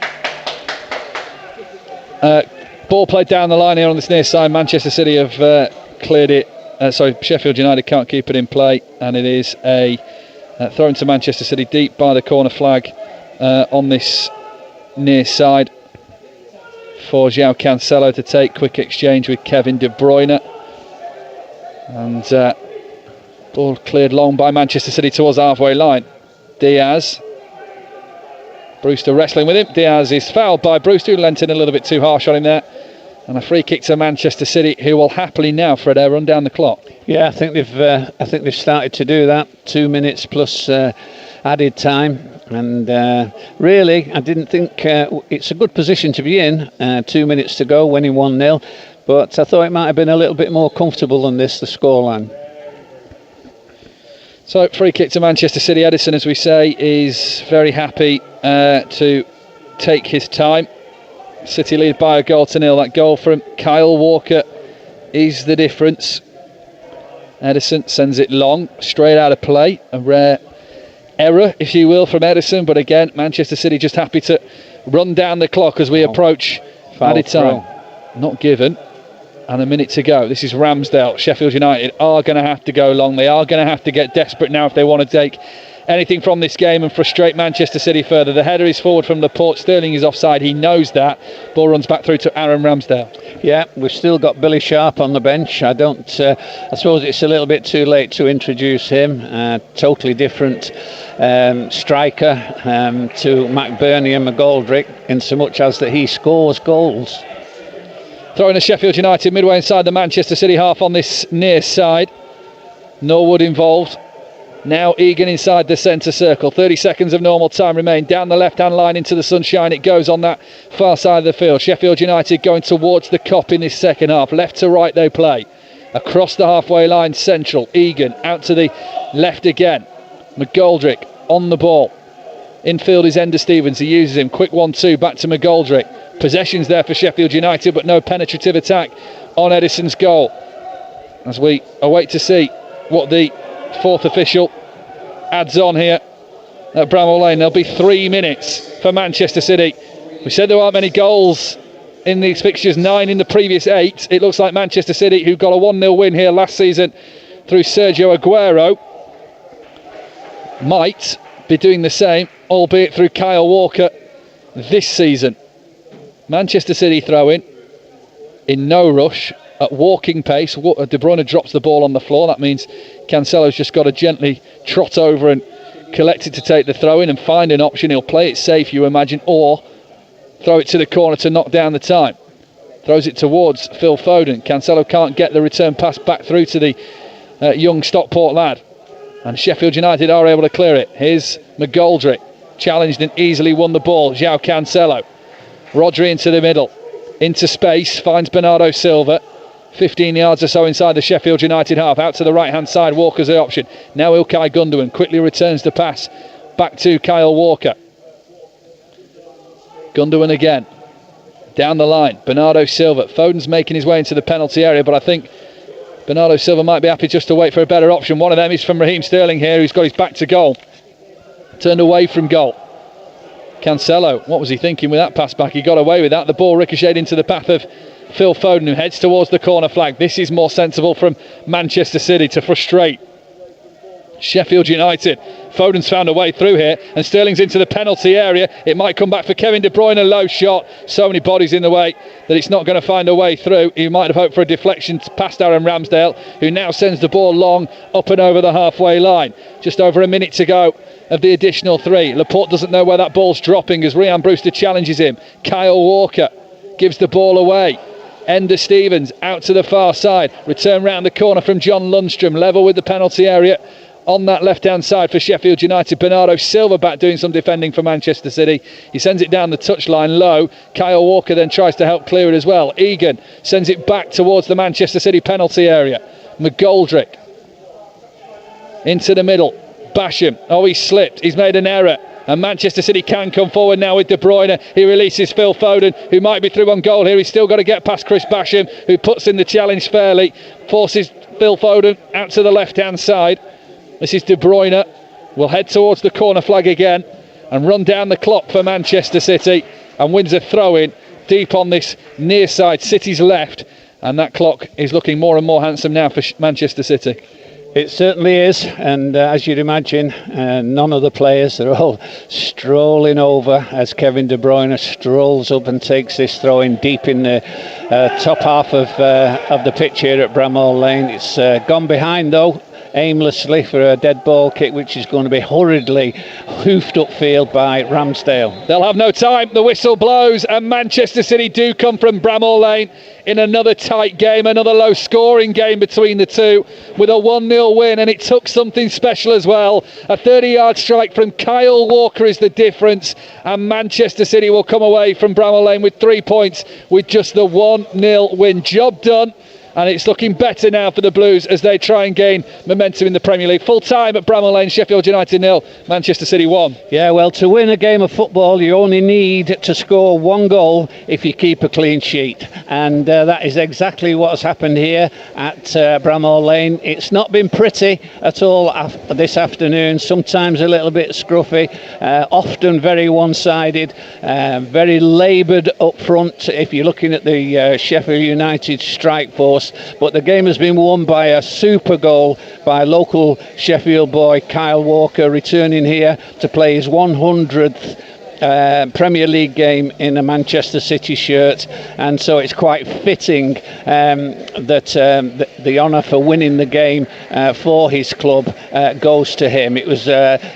Ball played down the line here on this near side. Manchester City have cleared it. Sheffield United can't keep it in play, and it is a throw into Manchester City deep by the corner flag on this near side for João Cancelo to take. Quick exchange with Kevin De Bruyne, and ball cleared long by Manchester City towards the halfway line. Diaz, Brewster wrestling with him. Diaz is fouled by Brewster, who leant in a little bit too harsh on him there. And a free kick to Manchester City, who will happily now, Fred, run down the clock. Yeah, I think they've started to do that. 2 minutes plus added time, and really, I didn't think it's a good position to be in. 2 minutes to go, winning 1-0, but I thought it might have been a little bit more comfortable than this, the scoreline. So, free kick to Manchester City. Edison, as we say, is very happy to take his time. City lead by a goal to nil. That goal from Kyle Walker is the difference. Edison sends it long, straight out of play. A rare error, if you will, from Edison. But again, Manchester City just happy to run down the clock as we approach added time. Not given. And a minute to go. This is Ramsdale. Sheffield United are going to have to go long. They are going to have to get desperate now if they want to take anything from this game and frustrate Manchester City further. The header is forward from Laporte. Sterling is offside. He knows that. Ball runs back through to Aaron Ramsdale. Yeah, we've still got Billy Sharp on the bench. I suppose it's a little bit too late to introduce him. Totally different striker to McBurney and McGoldrick, in so much as that he scores goals. Throwing to Sheffield United midway inside the Manchester City half on this near side. Norwood involved. Now Egan inside the centre circle. 30 seconds of normal time remain. Down the left-hand line into the sunshine it goes on that far side of the field. Sheffield United going towards the Kop in this second half. Left to right they play. Across the halfway line central. Egan out to the left again. McGoldrick on the ball. Infield is Ender Stevens. He uses him. Quick 1-2 back to McGoldrick. Possessions there for Sheffield United, but no penetrative attack on Edison's goal. As we await to see what the fourth official adds on here at Bramall Lane. There'll be 3 minutes for Manchester City. We said there aren't many goals in these fixtures, 9 in the previous 8. It looks like Manchester City, who got a 1-0 win here last season through Sergio Aguero, might be doing the same, albeit through Kyle Walker this season. Manchester City throw in no rush, at walking pace. De Bruyne drops the ball on the floor. That means Cancelo's just got to gently trot over and collect it to take the throw in and find an option. He'll play it safe, you imagine, or throw it to the corner to knock down the time. Throws it towards Phil Foden. Cancelo can't get the return pass back through to the young Stockport lad. And Sheffield United are able to clear it. Here's McGoldrick. Challenged and easily won the ball. João Cancelo. Rodri into the middle. Into space. Finds Bernardo Silva. 15 yards or so inside the Sheffield United half. Out to the right-hand side. Walker's the option. Now Ilkay Gundogan quickly returns the pass. Back to Kyle Walker. Gundogan again. Down the line. Bernardo Silva. Foden's making his way into the penalty area, but I think Bernardo Silva might be happy just to wait for a better option. One of them is from Raheem Sterling here, who's got his back to goal. Turned away from goal. Cancelo, what was he thinking with that pass back? He got away with that. The ball ricocheted into the path of Phil Foden, who heads towards the corner flag. This is more sensible from Manchester City to frustrate Sheffield United. Foden's found a way through here, and Sterling's into the penalty area. It might come back for Kevin De Bruyne. A low shot. So many bodies in the way that it's not going to find a way through. He might have hoped for a deflection past Aaron Ramsdale, who now sends the ball long up and over the halfway line. Just over a minute to go of the additional 3. Laporte doesn't know where that ball's dropping as Ryan Brewster challenges him. Kyle Walker gives the ball away. Ender Stevens out to the far side. Return round the corner from John Lundstrom. Level with the penalty area on that left-hand side for Sheffield United. Bernardo Silva back doing some defending for Manchester City. He sends it down the touchline low. Kyle Walker then tries to help clear it as well. Egan sends it back towards the Manchester City penalty area. McGoldrick into the middle. Basham. Oh, he slipped. He's made an error. And Manchester City can come forward now with De Bruyne. He releases Phil Foden, who might be through on goal here. He's still got to get past Chris Basham, who puts in the challenge fairly. Forces Phil Foden out to the left-hand side. This is De Bruyne. Will head towards the corner flag again and run down the clock for Manchester City. And wins a throw-in deep on this near side, City's left. And that clock is looking more and more handsome now for Manchester City. It certainly is, and as you'd imagine, none of the players are all strolling over as Kevin De Bruyne strolls up and takes this throw in deep in the top half of the pitch here at Bramall Lane. It's gone behind though, aimlessly for a dead ball kick, which is going to be hurriedly hoofed upfield by Ramsdale. They'll have no time. The whistle blows and Manchester City do come from Bramall Lane in another tight game, another low scoring game between the two, with a 1-0 win, and it took something special as well. A 30-yard strike from Kyle Walker is the difference, and Manchester City will come away from Bramall Lane with 3 points with just the 1-0 win. Job done. And it's looking better now for the Blues as they try and gain momentum in the Premier League. Full time at Bramall Lane, Sheffield United 0, Manchester City 1. Yeah, well, to win a game of football, you only need to score 1 goal if you keep a clean sheet. And that is exactly what's happened here at Bramall Lane. It's not been pretty at all this afternoon. Sometimes a little bit scruffy, often very one-sided, very laboured up front. If you're looking at the Sheffield United strike force, loss. But the game has been won by a super goal by local Sheffield boy Kyle Walker, returning here to play his 100th Premier League game in a Manchester City shirt, and so it's quite fitting that the honour for winning the game for his club goes to him. It was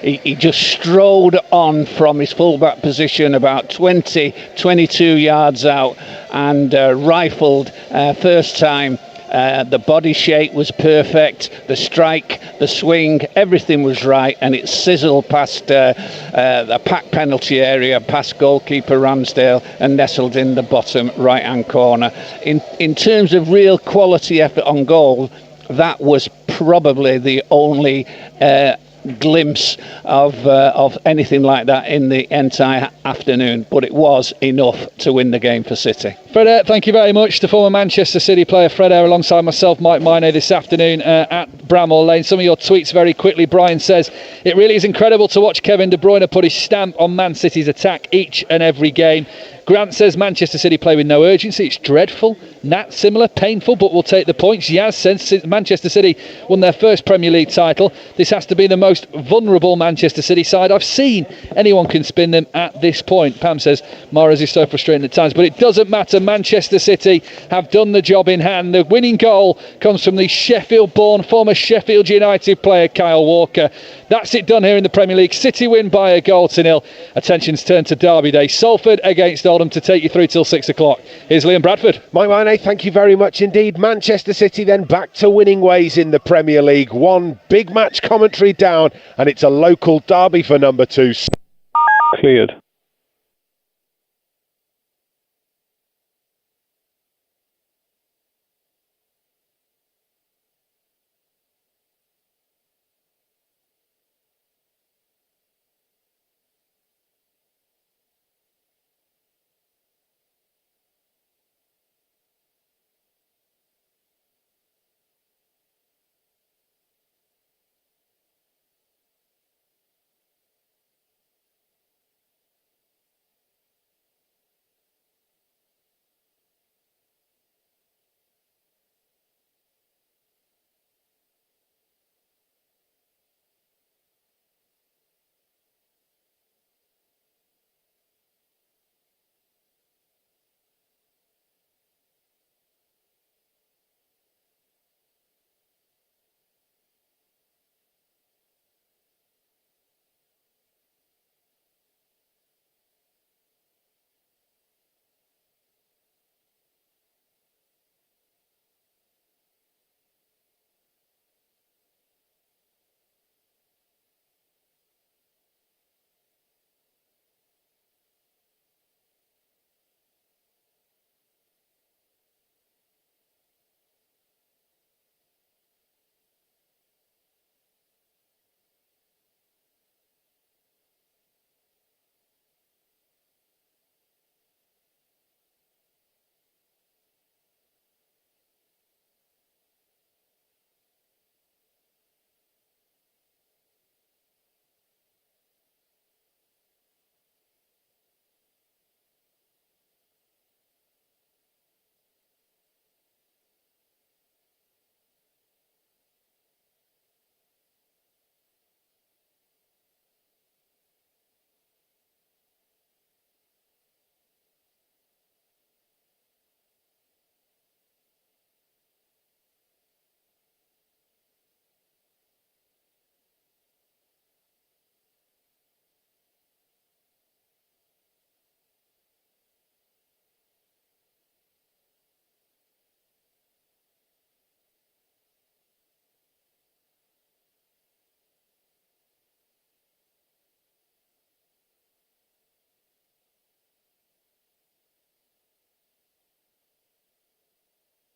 he just strode on from his fullback position about 22 yards out and rifled first time. The body shape was perfect, the strike, the swing, everything was right, and it sizzled past the pack penalty area, past goalkeeper Ramsdale, and nestled in the bottom right-hand corner. In terms of real quality effort on goal, that was probably the only glimpse of anything like that in the entire afternoon, but it was enough to win the game for City. Fred Eyre, thank you very much. The former Manchester City player Fred Eyre alongside myself, Mike Minay, this afternoon at Bramall Lane. Some of your tweets very quickly. Brian says, it really is incredible to watch Kevin De Bruyne put his stamp on Man City's attack each and every game. Grant says Manchester City play with no urgency. It's dreadful. Nat, similar, painful, but we'll take the points. Yaz says since Manchester City won their first Premier League title, this has to be the most vulnerable Manchester City side I've seen. Anyone can spin them at this point. Pam says Mahrez is so frustrating at times, but it doesn't matter. Manchester City have done the job in hand. The winning goal comes from the Sheffield-born former Sheffield United player Kyle Walker. That's it done here in the Premier League. City win by a goal to nil. Attention's turned to Derby Day. Salford against Oldham to take you through till 6 o'clock. Here's Liam Bradford. Mike Minay, thank you very much indeed. Manchester City then back to winning ways in the Premier League. One big match commentary down, and it's a local derby for number 2. Cleared.